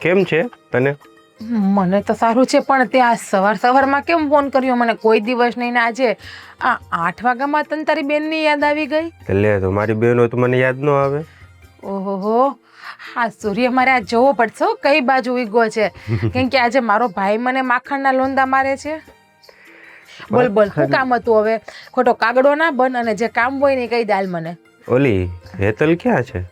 કેમ છે તને? મને તો સારું છે, પણ તે આ સવારમાં કેમ ફોન કર્યો મને? કોઈ દિવસ નહીં ને આજે આ 8 વાગ્યામાં તને તારી બેનની યાદ આવી ગઈ? એટલે તો મારી બેન હોય તો મને યાદ ન આવે. ઓહો, હા સૂર્ય મારે આ જોવો પડશે હો, કઈ બાજુ ઉગ્યો છે. કેમ કે આજે મારો ભાઈ મને માખણના લોંદા મારે છે. બોલ બોલ, શું કામ હતું? હવે ખોટો કાગડો ના બન અને જે કામ હોય ને કહી દાલ મને. ઓલી હેતલ ક્યાં છે?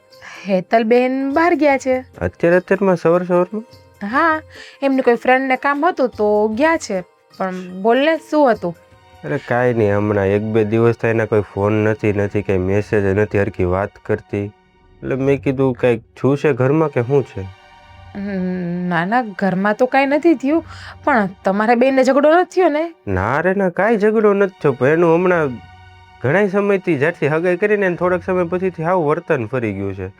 હેતલ બેન બહાર ગયા છે. અત્યારમાં સવારમાં? હા, એમને કોઈ ફ્રેન્ડને કામ હતું તો ગયા છે. પણ બોલને, શું હતું? અરે કાંઈ નહીં, હમણાં 1-2 દિવસ થાય એના કોઈ ફોન નથી કંઈ મેસેજ નથી, હરખી વાત કરતી. એટલે મેં કીધું કંઈક છું છે ઘરમાં કે શું છે? ના ના, ઘરમાં તો કાંઈ નથી થયું, પણ તમારા બેનને ઝઘડો નથી થયો ને? ના રે ના, કાંઈ ઝઘડો નથી થયો, પણ એનું હમણાં ઘણા સમયથી જ્યારથી હગાઈ કરીને થોડાક સમય પછીથી આવું વર્તન ફરી ગયું છે.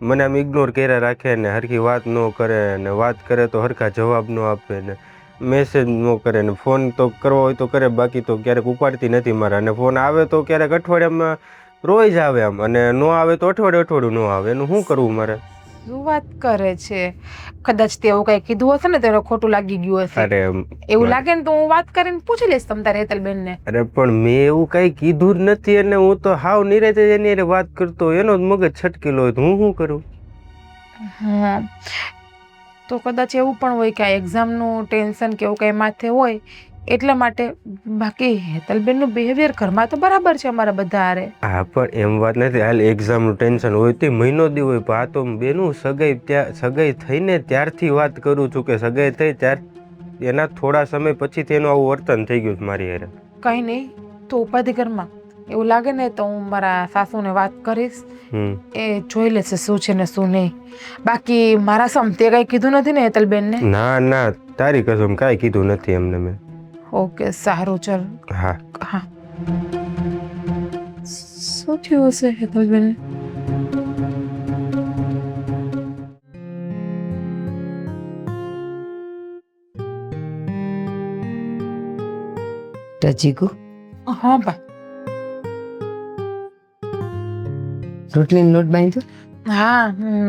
મને આમ ઇગ્નોર કર્યા રાખે ને, હરખી વાત ન કરે ને, વાત કરે તો હરખા જવાબ ન આપે ને, મેસેજ ન કરે ને, ફોન તો કરવો હોય તો કરે, બાકી તો ક્યારેક ઉપાડતી નથી મારા. અને ફોન આવે તો ક્યારેક અઠવાડિયામાં રોજ આવે આમ, અને ન આવે તો અઠવાડિયું ન આવે. એનું શું કરવું મારે? શું વાત કરે છે? કદાચ તે એવું કઈ કીધું હશે ને તો એને ખોટું લાગી ગયું હશે. અરે એવું લાગે ને તો હું વાત કરીને પૂછી લઈશ તમ તારે હેતલબેન ને. અરે પણ મેં એવું કઈ કીધું જ નથી, અને હું તો હાવ નિરાતે એની હારે વાત કરતો, એનો જ મગજ છટકેલો હોય તો હું શું કરું? હા, તો કદાચ એવું પણ હોય કે આ એક્ઝામનું ટેન્શન કે એવું કંઈ માથે હોય એટલા માટે. બાકી હેતલબેનનું બિહેવિયર ઘરમાં તો બરાબર છે અમારા બધા હારે. હા, પણ એમ વાત નથી. હાલ એક્ઝામનું ટેન્શન હોય તે મહિનો દી હોય, પણ આ તો બેનું સગાઈ થઈને ત્યારથી વાત કરું છું કે સગાઈ થઈ ત્યાર એના થોડા સમય પછી તેનું આવું વર્તન થઈ ગયું મારી હારે. કંઈ નહીં, તો ઉપાધિ ઘરમાં એવું લાગે ને તો હું મારા સાસુને વાત કરીશ, એ જોઈ લેશે શું છે ને શું નહીં. બાકી મારા સમ તે કંઈ કીધું નથી ને હેતલબેનને? ના ના, તારી કસમ કાંઈ કીધું નથી એમને મેં. ઓકે, સારું, ચલ. હા હા, શું થયું હશે હેતલબેન? ટચીકુ, હા બા. રોટલીનો લોટ બાંધ્યો? હા,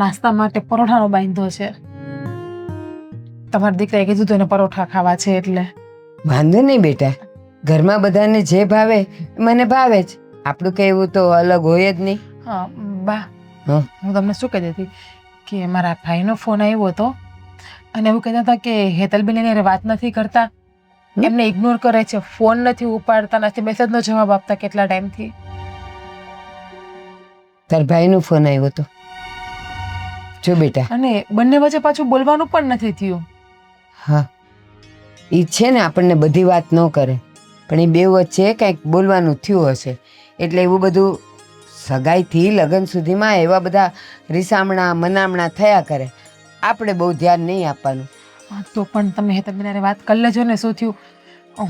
નાસ્તા માટે પરોઠાનો બાંધ્યો છે. તમારા દીકરાએ કીધું તો એને પરોઠા ખાવા છે એટલે. વાંધો નહીં બેટા, ઘરમાં બધાને જે ભાવે મને ભાવે જ. આપણું કઈ એવું તો અલગ હોય જ નહીં. હા બા, હા, હું તમને શું કહેતી હતી કે મારા ભાઈનો ફોન આવ્યો હતો અને એવું કહેતા હતા કે હેતલબેન એની હારે વાત નથી કરતા, એમને ઇગ્નોર કરે છે, ફોન નથી ઉપાડતા, નથી મેસેજનો જવાબ આપતા કેટલા ટાઈમથી. તાર ભાઈનો ફોન આવ્યો હતો? જો બેટા, અને બંને વચ્ચે પાછું બોલવાનું પણ નથી થયું. હા, એ છે ને આપણને બધી વાત ન કરે, પણ એ બે વચ્ચે કંઈક બોલવાનું થયું હશે. એટલે એવું બધું સગાઈથી લગ્ન સુધીમાં એવા બધા રીસામણા મનામણા થયા કરે. આપણે બહુ ધ્યાન નહીં આપવાનું. તો પણ તમે હેતલબેન હારે વાત કરી લેજો ને શું થયું.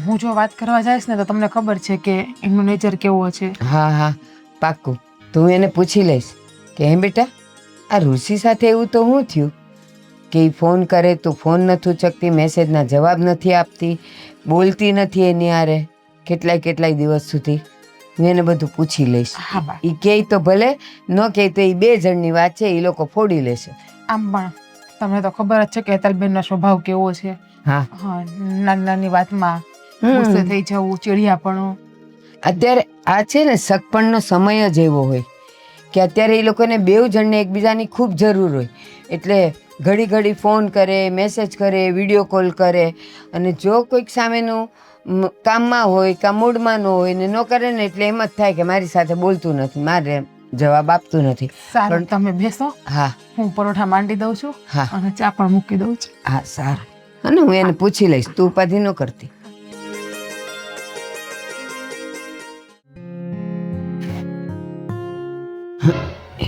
હું જો વાત કરવા જઈશ ને તો તમને ખબર છે કે એમનું નેચર કેવો છે. હા હા, પાક્કું. તો હું એને પૂછી લઈશ કે હે બેટા, આ ઋષિ સાથે એવું તો શું થયું કે એ ફોન કરે તો ફોન નથી ઉચકતી, મેસેજના જવાબ નથી આપતી, બોલતી નથી એની હારે કેટલાય દિવસ સુધી. હું એને બધું પૂછી લઈશ. હા બા. એ કહે તો ભલે, ન કહે તો એ 2 જણની વાત છે, એ લોકો ફોડી લેશે. આમ પણ તમને તો ખબર જ છે કે હેતલબેનનો સ્વભાવ કેવો છે. હા હા, નાની વાતમાં ગુસ્સે થઈ જવું, ચીડિયાપણું. અત્યારે આ છે ને સગપણનો સમય જ એવો હોય કે અત્યારે એ લોકોને 2 જણને એકબીજાની ખૂબ જરૂર હોય. એટલે ઘડી ફોન કરે, મેસેજ કરે, વિડીયો કોલ કરે. અને જો કોઈક સામેનું કામમાં હોય કાં મૂડમાં ન હોય ને ન કરે ને એટલે એમ જ થાય કે મારી સાથે બોલતું નથી, મારે જવાબ આપતું નથી. સારું, તમે બેસો. હા, હું પરોઠા માંડી દઉં છું હા, અને ચા પણ મૂકી દઉં છું. હા, સારું. અને હું એને પૂછી લઈશ, તું ઉપાધિ ન કરતી.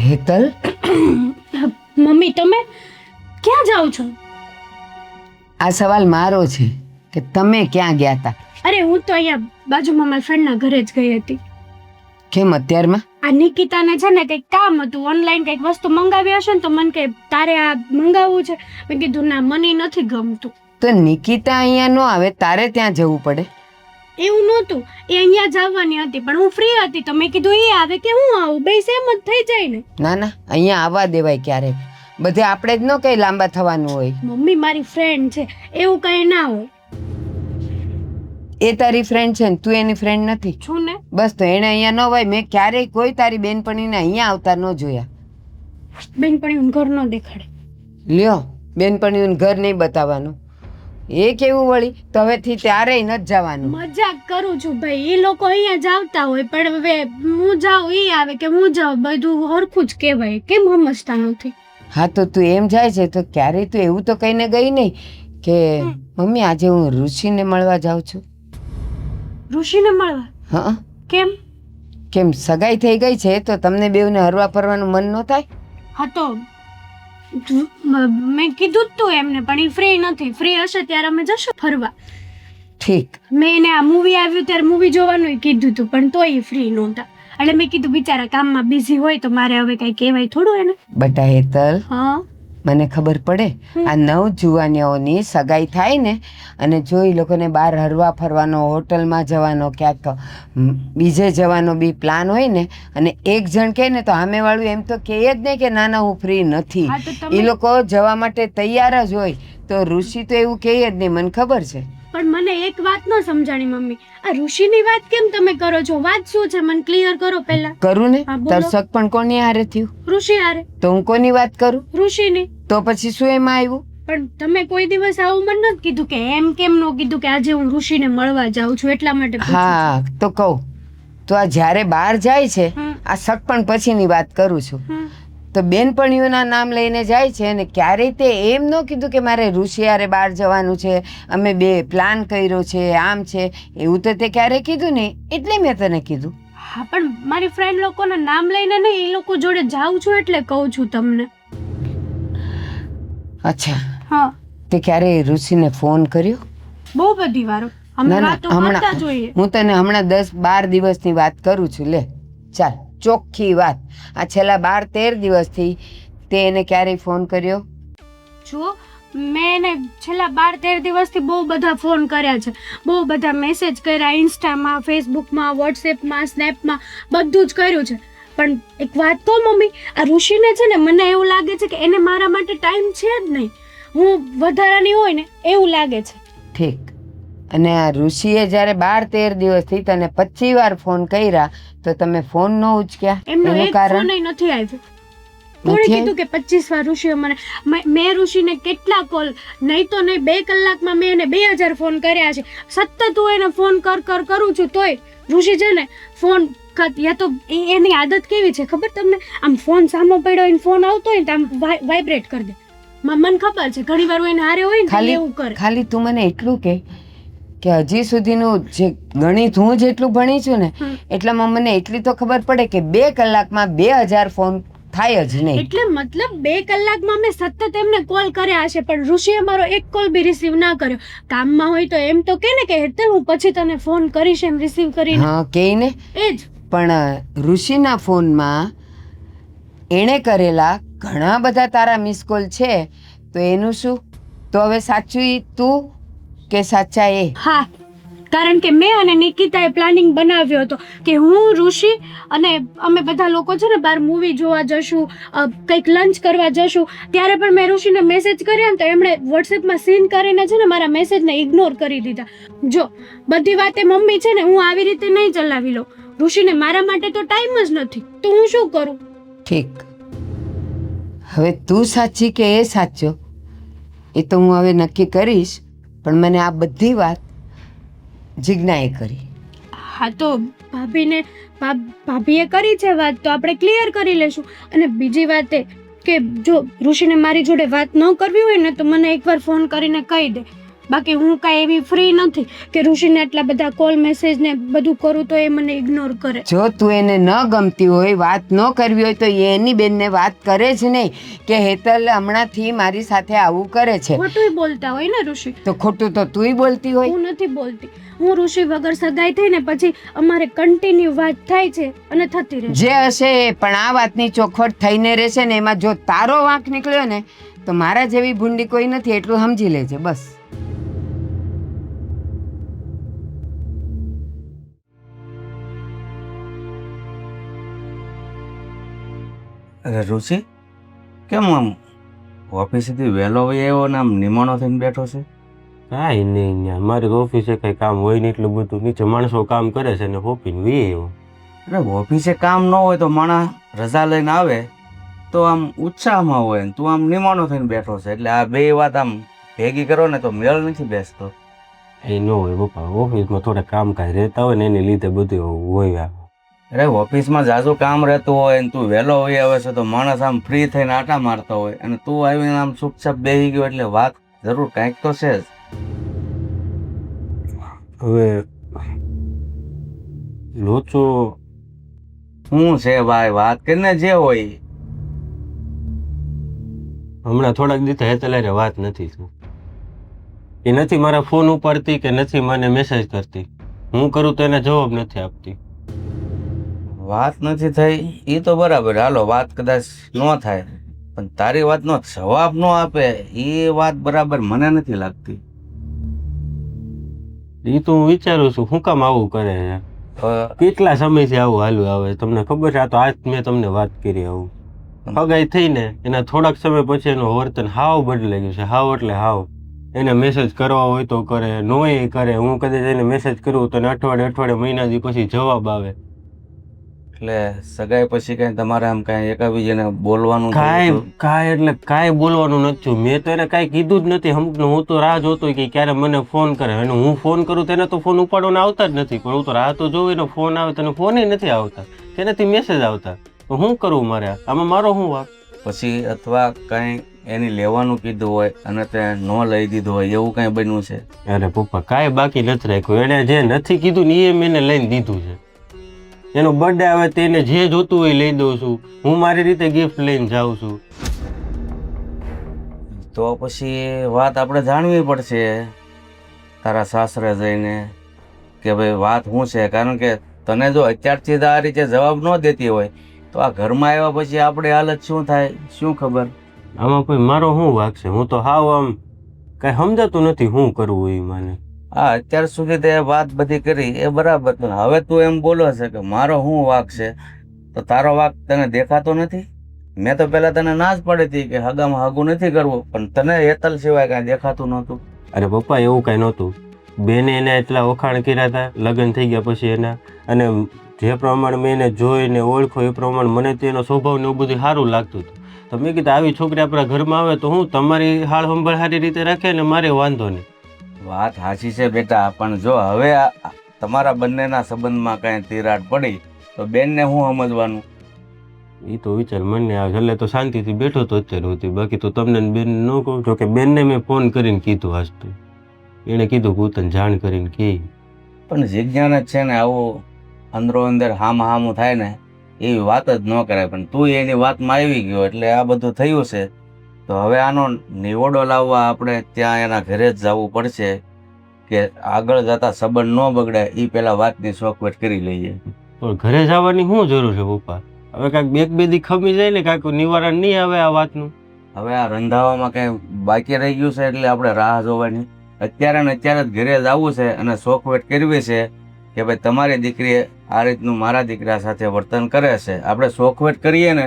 હેતલ, મમ્મી તમે ક્યાં જાઓ છો? આ સવાલ મારો છે કે તમે ક્યાં ગયા હતા? અરે હું તો અહીંયા બાજુમાં મારા ફ્રેન્ડના ઘરે જ ગઈ હતી. કેમ અત્યારમાં? આ નિકિતાને છે ને કંઈક કામ હતું, ઓનલાઈન કંઈક વસ્તુ મંગાવી હશે ને તો મને કે તારે આ મંગાવવું છે. મેં કીધું ના, મને નથી ગમતું. તો નિકિતા અહીંયા ન આવે, તારે ત્યાં જવું પડે. એવું નહોતું, એ અહીંયા જ આવવાની હતી પણ હું ફ્રી હતી તો મેં કીધું એ આવે કે હું આવું, બે સેમ જ થઈ જાય ને. ના ના, અહીંયા આવવા દેવાય ક્યારેક. બધે આપણે જ ન કંઈ લાંબા થવાનું હોય. મમ્મી મારી ફ્રેન્ડ છે, એવું કંઈ ના હોય. એ તારી ફ્રેન્ડ છે ને તું એની ફ્રેન્ડ નથી. છું ને. બસ તો એને અહીંયા ન હોય. મેં ક્યારેય કોઈ તારી બેનપણીને અહીંયા આવતા ન જોયા. બેનપણી ઘર ન દેખાડે. લ્યો, બેનપણીઓને ઘર નહીં બતાવવાનું. એ કેવું વળી? તો હવેથી ત્યારેય નથી જવાનું. મજાક કરું છું ભાઈ, એ લોકો અહીંયા જ આવતા હોય, પણ હવે હું જાઉં એ આવે કે હું જાઉં, બધું હરખું જ કહેવાય. કેમ સમજતા નથી? હા તો તું એમ જાય છે તો ક્યારેય તું એવું તો કહીને ગઈ નહીં કે મમ્મી આજે હું ઋષિને મળવા જાઉં છું? ઋષિને મળવા? હા. કેમ? કેમ સગાઈ થઈ ગઈ છે તો તમને બેઉને હરવા ફરવાનું મન ન થાય? હા તો મેં કીધું જ તું એમને, પણ એ ફ્રી નથી. ફ્રી હશે ત્યારે અમે જશું ફરવા. ઠીક. મેં એને આ મૂવી આવ્યું ત્યારે મૂવી જોવાનું કીધું હતું, પણ તોય એ ફ્રી નહોતા. એટલે મેં કીધું બિચારા કામમાં બિઝી હોય તો મારે હવે કઈ કહેવાય થોડું એને. બટા હેતલ, હા મને ખબર પડે આ નવ જુવાનીઓની સગાઈ થાય ને અને જો એ લોકોને બહાર હરવા ફરવાનો, હોટલમાં જવાનો, ક્યાંક બીજે જવાનો બી પ્લાન હોય ને અને એક જણ કહે ને તો સામેવાળું એમ તો કહે જ નહીં કે ના ના હું ફ્રી નથી. હા, તો તમે- એ લોકો જવા માટે તૈયાર જ હોય. તો ઋષિ તો એવું કહે જ નહીં, મને ખબર છે. પણ મને એક વાત ન સમજાણી મમ્મી, આ ઋષિની વાત કેમ તમે કરો છો? વાત શું છે મને ક્લિયર કરો પહેલા. કરું ને? હા, બોલો. તરસક પણ કોની હારે થયું? ઋષિ હારે. તો હું કોની વાત કરું? ઋષિની. તો પછી શું એમાં આવ્યું? પણ તમે કોઈ દિવસ આવું મને નથી કીધું કે એમ કેમ ન કીધું કે આજે હું ઋષિને મળવા જાઉં છું, એટલા માટે પૂછું છું. હા તો કહું તો આ જ્યારે બહાર જાય છે હમ. આ સગપણ પછીની વાત કરું છું. હમ. તો બેનપણીઓના નામ લઈને જાય છે અને ક્યારેય તે એમ ન કીધું કે મારે ઋષિ હારે બહાર જવાનું છે, અમે બે પ્લાન કર્યો છે, આમ છે, એવું તો તે ક્યારેય કીધું નહીં. એટલે મેં તને કીધું. હા પણ મારી ફ્રેન્ડ લોકોના નામ લઈને નહીં, એ લોકો જોડે જાઉં છું એટલે કહું છું તમને. અચ્છા, હા તે ક્યારેય ઋષિને ફોન કર્યો? બહુ બધી વારો અમે ના, ના, વાતો કરતા જોઈએ. હું તને હમણાં 10-12 દિવસની વાત કરું છું. લે ચાલ, ચોખ્ખી વાત. આ છેલ્લા 12-13 દિવસથી તે એને ક્યારેય ફોન કર્યો? જો મેં એને છેલ્લા 12-13 દિવસથી બહુ બધા ફોન કર્યા છે, બહુ બધા મેસેજ કર્યા, ઇન્સ્ટામાં, ફેસબુકમાં, વોટ્સએપમાં, સ્નેપમાં, બધું જ કર્યું છે. પણ એક વાત કહું મમ્મી, આ ઋષિને છે ને મને એવું લાગે છે કે એને મારા માટે ટાઈમ છે જ નહીં, હું વધારાની હોય ને એવું લાગે છે. ઠીક. અને આ ઋષિએ જ્યારે 12-13 દિવસથી તને 25 વાર ફોન કર્યા તો તમે ફોન ન ઉચક્યા? એમનો એનું એક કારણ? ફોન નથી આવ્યો. કોણે નથી કીધું કે 25 વાર ઋષિએ મને મેં ઋષિને કેટલા કોલ, નહીં તો નહીં 2 કલાકમાં મેં એને 2000 ફોન કર્યા છે. સતત હું એને ફોન કરું છું તોય ઋષિ છે ને ફોન યા તો એની આદત કેવી છે ખબર તમને? આમ ફોન સામો પડ્યો હોય, ફોન આવતો હોય ને તો આમ વાઇબ્રેટ કરી દે. મને ખબર છે ઘણી વાર હું એને હારે હોય ને એવું કરે. ખાલી તું મને એટલું કે હજી સુધીનું જે ગણિત હું જેટલું ભણી છું ને એટલામાં મને એટલી તો ખબર પડે કે 2 કલાકમાં 2000 ફોન થાય જ નહીં. એટલે મતલબ 2 કલાકમાં મેં સતત એમને કોલ કર્યા હશે, પણ ઋષિએ મારો એક કોલ બી રિસીવ ના કર્યો. કામમાં હોય તો એમ તો કે ને કે હેતલ હું પછી તને ફોન કરીશ એમ રિસીવ કરીને. હા કે ને. એ જ. પણ ઋષિના ફોનમાં એણે કરેલા ઘણા બધા તારા મિસ કોલ છે, તો એનું શું? તો હવે સાચું તું કે સાચા એ? હા, કારણ કે મેં અને નિકિતાએ પ્લાનિંગ બનાવ્યો હતો કે હું, ઋષિ અને અમે બધા લોકો છે ને બહાર મૂવી જોવા જશું, કંઈક લંચ કરવા જશું. ત્યારે પણ મેં ઋષિને મેસેજ કર્યા ને તો એમણે વોટ્સએપમાં સીન કરીને છે ને મારા મેસેજને ઇગ્નોર કરી દીધા. જો બધી વાતે મમ્મી છે ને હું આવી રીતે નહીં ચલાવી લઉં. ઋષિને મારા માટે તો ટાઈમ જ નથી, તો હું શું કરું? ઠીક. હવે તું સાચી કે એ સાચો એ તો હું હવે નક્કી કરીશ, પણ મને આ બધી વાત જિજ્ઞાએ કરી. હા તો ભાભીએ કરી છે વાત, તો આપણે ક્લિયર કરી લેશું. અને બીજી વાત એ કે જો ઋષિને મારી જોડે વાત ન કરવી હોય ને તો મને એકવાર ફોન કરીને કહી દે. બાકી હું કાંઈ એવી ફ્રી નથી કે ઋષિને એટલા બધા કોલ મેસેજ ને બધું કરું તો એ મને ઇગ્નોર કરે. જો તું એને ન ગમતી હોય, વાત ન કરવી હોય તો એની બેનને વાત કરે જ નહીં કે હેતલ હમણાંથી મારી સાથે આવું કરે છે. ખોટું બોલતા હોય ને ઋષિ. તો ખોટું તો તુંય બોલતી હોય. હું નથી બોલતી. હું ઋષિ વગર સગાઈ થઈ ને પછી અમારે કન્ટિન્યુ વાત થાય છે અને થતી રહે. જે હશે એ, પણ આ વાતની ચોખવટ થઈને રહેશે ને એમાં જો તારો વાંક નીકળ્યો ને તો મારા જેવી ભૂંડી કોઈ નથી, એટલું સમજી લેજે બસ. અરે ઋષિ, કેમ આમ ઓફિસેથી વહેલો હોય એવો ને આમ નિમાણો થઈને બેઠો છે? કાંઈ નહીં યાર, મારી ઓફિસે કંઈ કામ હોય ને એટલું બધું, નીચે માણસો કામ કરે છે ને હોપીને વી એવો. અરે ઓફિસે કામ ન હોય તો માણસ રજા લઈને આવે તો આમ ઉત્સાહમાં હોય ને તું આમ નિમાણો થઈને બેઠો છે, એટલે આ બે વાત આમ ભેગી કરો ને તો મેળ નથી બેસતો. એ ન હોય પપ્પા, ઓફિસમાં થોડા કામકાજ રહેતા હોય ને એની લીધે બધું હોય. અરે ઓફિસમાં જાજુ કામ રહેતું હોય ને તું વહેલો હોય આવે છે તો માણસ આમ ફ્રી થઈને આટા મારતો હોય અને તું આવીને આમ ચૂપચાપ બેસી ગયો એટલે વાત જરૂર કાંઈક તો છે જ. હવે લોચો શું છે ભાઈ, વાત કરીને જે હોય. હમણાં થોડાક દિવસ હેતલારે વાત નથી થતી. એ નથી મારા ફોન ઉપાડતી કે નથી મને મેસેજ કરતી. હું કરું તો એને જવાબ નથી આપતી. વાત નથી થઈ એ તો બરાબર, હાલો વાત કદાચ ન થાય પણ તારી વાતનો જવાબ ન આપે એ વાત બરાબર મને નથી લાગતી. એ તો હું વિચારું છું શું કામ આવું કરે છે. કેટલા સમયથી આવું હાલ્યું આવે તમને ખબર છે? આ તો આજ મેં તમને વાત કરી. આવું હગાઈ થઈને એના થોડાક સમય પછી એનું વર્તન હાવ બદલાઈ ગયું છે. હાવ એટલે હાવ. એને મેસેજ કરવા હોય તો કરે, નોય કરે. હું કદાચ એને મેસેજ કરું તો અઠવાડિયે મહિનાથી પછી જવાબ આવે. એટલે સગાઈ પછી કઈ તમારે આમ કઈ એકાબીજાને બોલવાનું કાંઈ એટલે કાંઈ બોલવાનું નથી. મેં તો એને કાંઈ કીધું જ નથી. હું તો રાહ જોતો કે ક્યારે મને ફોન કરે, અને હું ફોન કરું તેને તો ફોન ઉપાડવાના આવતા જ નથી. પણ હું તો રાહ તો જોઉં એનો ફોન આવે, તને ફોન નથી આવતા, તેનાથી મેસેજ આવતા. તો શું કરવું મારે? આમાં મારો શું વાંક? પછી અથવા કઈ એની લેવાનું કીધું હોય અને તે ન લઈ દીધું હોય એવું કઈ બન્યું છે? અરે પપ્પા કાંઈ બાકી નથી રાખ્યું. એને જે નથી કીધું ને એ મેં એને લઈને દીધું છે. એનો બર્થડે આવે તેને જે જોતું હોય લઈ દઉં છું. હું મારી રીતે ગિફ્ટ લઈને જાઉં છું. તો પછી વાત આપણે જાણવી પડશે તારા સાસરે જઈને કે ભાઈ વાત શું છે. કારણ કે તને જો અત્યારથી આ રીતે જવાબ ન દેતી હોય તો આ ઘરમાં આવ્યા પછી આપણી હાલત શું થાય શું ખબર? આમાં કોઈ મારો શું વાંક છે? હું તો હાવ આમ કાંઈ સમજાતું નથી શું કરવું એ મને. હા, અત્યાર સુધી તે વાત બધી કરી એ બરાબર, પણ હવે તું એમ બોલો છે કે મારો શું વાંક છે, તો તારો વાંક તને દેખાતો નથી? મેં તો પેલા તને ના જ પડી હતી કે હગામાં હગું નથી કરવું, પણ તને હેતલ સિવાય કાંઈ દેખાતું નહોતું. અરે પપ્પા એવું કાંઈ નહોતું. બેને એને એટલા વખાણ કર્યા હતા લગ્ન થઈ ગયા પછી એના, અને જે પ્રમાણે મેં એને જોઈને ઓળખો એ પ્રમાણે મને તેનો સ્વભાવ ને એવું બધું સારું લાગતું હતું. તો મેં કીધું આવી છોકરી આપણા ઘરમાં આવે તો હું તમારી હાળ સંભાળ સારી રીતે રાખે ને મારે વાંધો નહીં. વાત સાચી છે બેટા, પણ જો હવે તમારા બંનેના સંબંધમાં કાંઈ તિરાડ પડી તો બેનને હું સમજવાનું? એ તો વિચાર મને આવે એટલે તો શાંતિથી બેઠો તો અત્યારે હોતી. બાકી તો તમને બેન ન કહું છો કે બેનને મેં ફોન કરીને કીધું હાસતું. એણે કીધું હું તને જાણ કરીને કહી. પણ જિજ્ઞાન જ છે ને, આવું અંદરો અંદર હામું થાય ને એવી વાત જ ન કરાય. પણ તું એની વાતમાં આવી ગયો એટલે આ બધું થયું છે. તો હવે આનો નિવડો લાવવા આપણે ત્યાં એના ઘરે જ જવું પડશે કે આગળ જતા સંબંધ ન બગડે એ પેલા વાતની શોખવટ કરી લઈએ. પણ ઘરે જવાની શું જરૂર છે પપ્પા? હવે કાંઈક એક બે દી ખમી જાય ને કાંઈક નિવારણ નહીં આવે આ વાતનું. હવે આ રંધાવામાં કઈ બાકી રહી ગયું છે એટલે આપણે રાહ જોવાની. અત્યારે ને અત્યારે જ ઘરે જવું છે અને શોખવટ કરવી છે કે ભાઈ તમારી દીકરી આ રીતનું મારા દીકરા સાથે વર્તન કરે છે. આપણે શોખવટ કરીએ ને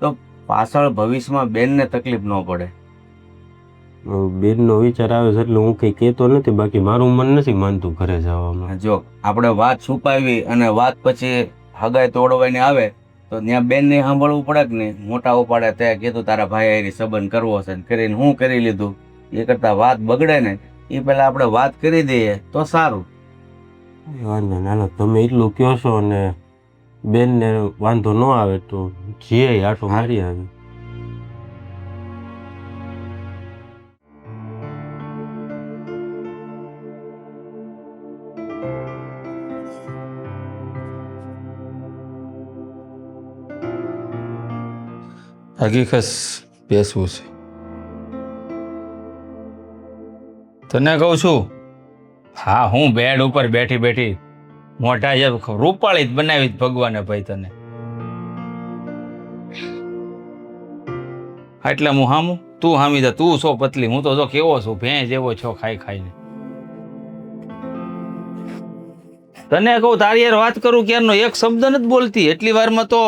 તો પાછળ ભવિષ્યમાં બેનને તકલીફ ન પડે. બેનનો વિચાર આવે છે એટલે હું કંઈ કહેતો નથી. બાકી મારું મન નથી માનતું ઘરે જવામાં. જો આપણે વાત છુપાવી અને વાત પછી હગાઈ તોડવાની આવે તો ત્યાં બેનને સાંભળવું પડે કે નહીં? મોટા ઉપાડે તે કીધું તારા ભાઈ હારી સંબંધ કરવો છે, કરીને હું કરી લીધું. એ કરતા વાત બગડે ને એ પેલા આપણે વાત કરી દઈએ તો સારું. વાંધો ના, તમે એટલું કહો છો ને બેનને વાંધો ન આવે તો જીએ આટો મારી આવે. હકીકત બેસવું છે. તને કહું છું, હા હું બેડ ઉપર બેઠી બેઠી મોઢા જે રૂપાળી જ બનાવી ભગવાને ભાઈ તને. એટલે હું હામું તું હામી જા. તું સો પતલી, હું તો જો કેવો છું ભેં જેવો છો ખાઈ ખાઈને. તને કહું તારી યાર વાત કરું ક્યારનો એક શબ્દ નથી બોલતી. એટલી વારમાં તો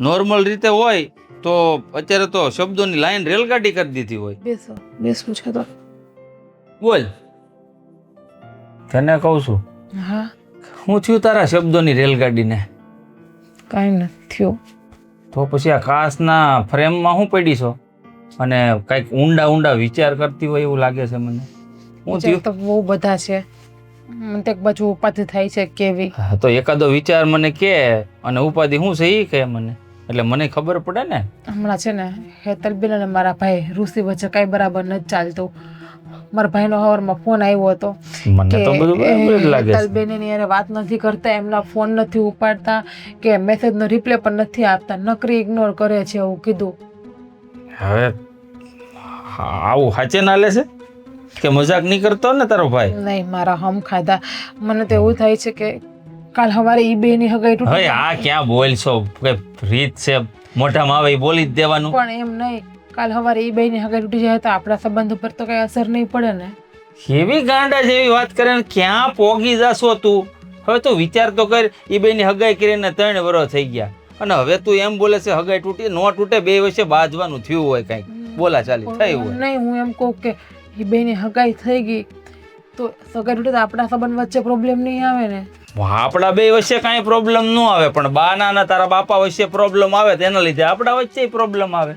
નોર્મલ રીતે હોય તો અત્યારે તો શબ્દોની લાઈન રેલગાડી કરી દીધી હોય. બેસો બેસવું છે તો બોલ, તને કહું છું, હા હું થયું તારા શબ્દોની રેલગાડીને? કાંઈ નથી થયું. તો પછી આ કાચના ફ્રેમમાં હું પડી છો અને કંઈક ઊંડા ઊંડા વિચાર કરતી હોય એવું લાગે છે મને. હું વિચાર થયું? તો બહુ બધા છે. મને તો એક બાજુ ઉપાધિ થાય છે કેવી. હા, તો એકાદો વિચાર મને કે અને ઉપાધિ શું છે એ કે મને, એટલે મને ખબર પડે ને. હમણાં છે ને હેતલબેન અને મારા ભાઈ ઋષિ વચ્ચે કાંઈ બરાબર નથી ચાલતું. મારા ભાઈનો હવારમાં ફોન આવ્યો હતો મને તો બધું બરાબર જ લાગે છે. હેતલબેન એની હારે વાત નથી કરતા, એમના ફોન નથી ઉપાડતા કે મેસેજનો રિપ્લે પણ નથી આપતા, નકરી ઇગ્નોર કરે છે એવું કીધું. હવે આવું સાચે ના લે છે કે મજાક નહીં કરતો ને તારો ભાઈ? નહીં, મારા હમ ખાધા. મને તો એવું થાય છે કે કાલ સવારે ઈ બેની હગાઈ તૂટી હવે આ ક્યાં બોલશો? કઈ રીત છે મોઢામાં આવે એ બોલી જ દેવાનું? પણ એમ નહીં, કાલ સવારે ઈ બેની હગાઈ તૂટી જાય તો આપણા સંબંધ ઉપર તો કઈ અસર નહીં પડે ને. કેવી ગાંડા જેવી વાત કરે ને, ક્યાં પોગી જાશો તું? હવે તું વિચાર તો કર, એ બેની હગાઈ કરીને 3 વર્ષ થઈ ગયા અને હવે તું એમ બોલે છે હગાઈ તૂટી ન તૂટે, બે વચ્ચે બાજવાનું થયું હોય, કઈક બોલા ચાલી થઈ હોય. નહીં, હું એમ કહું કે ઈ બેની હગાઈ થઈ ગઈ તો સગાઈ તૂટે તો આપણા સંબંધ વચ્ચે પ્રોબ્લેમ નહીં આવે ને. આપણા બે વચ્ચે કાંઈ પ્રોબ્લેમ ન આવે, પણ બાના ના તારા બાપા વચ્ચે પ્રોબ્લેમ આવે, તેના લીધે આપણા વચ્ચે પ્રોબ્લેમ આવે.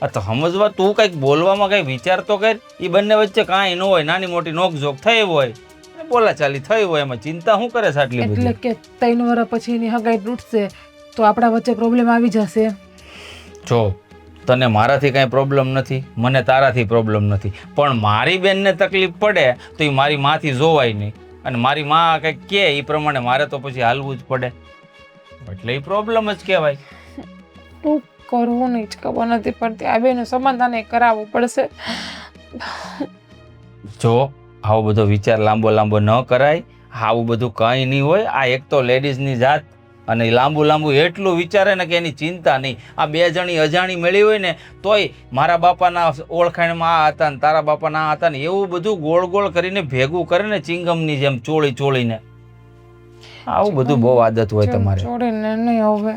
આ તો સમજવા, તું કંઈક બોલવામાં કંઈ વિચાર તો કર. એ બંને વચ્ચે કાંઈ ન હોય, નાની મોટી નોકઝોક થઈ હોય, બોલા ચાલી થઈ હોય, એમાં ચિંતા શું કરે છે આટલી બધી? એટલે કે 3 વર્ષ પછી એની હગાઈ તૂટશે તો આપણા વચ્ચે પ્રોબ્લેમ આવી જશે. જો તને મારાથી કાંઈ પ્રોબ્લેમ નથી, મને તારાથી પ્રોબ્લેમ નથી, પણ મારી બેનને તકલીફ પડે તો એ મારી માથી જોવાય નહીં, અને મારી માં કંઈક કહે એ પ્રમાણે મારે તો પછી હાલવું જ પડે, એટલે એ પ્રોબ્લેમ જ કહેવાય. શું કરવું નહીં જ ખબર નથી પડતી. આ બેનું સમાધાન કરાવવું પડશે. જો આવો બધો વિચાર લાંબો લાંબો ન કરાય, આવું બધું કંઈ નહીં હોય. આ એક તો લેડીઝની જાત, અને લાંબુ લાંબુ એટલું વિચારે ને કે એની ચિંતા નહીં. આ 2 જણી અજાણી મળી હોય ને તોય મારા બાપાના ઓળખાણમાં આ હતા ને તારા બાપાના આ હતા ને એવું બધું ગોળ ગોળ કરીને ભેગું કરે ને, ચિંગમની જેમ ચોળી ચોળીને. આવું બધું બહુ આદત હોય તમારે. છોડીને નહીં હવે,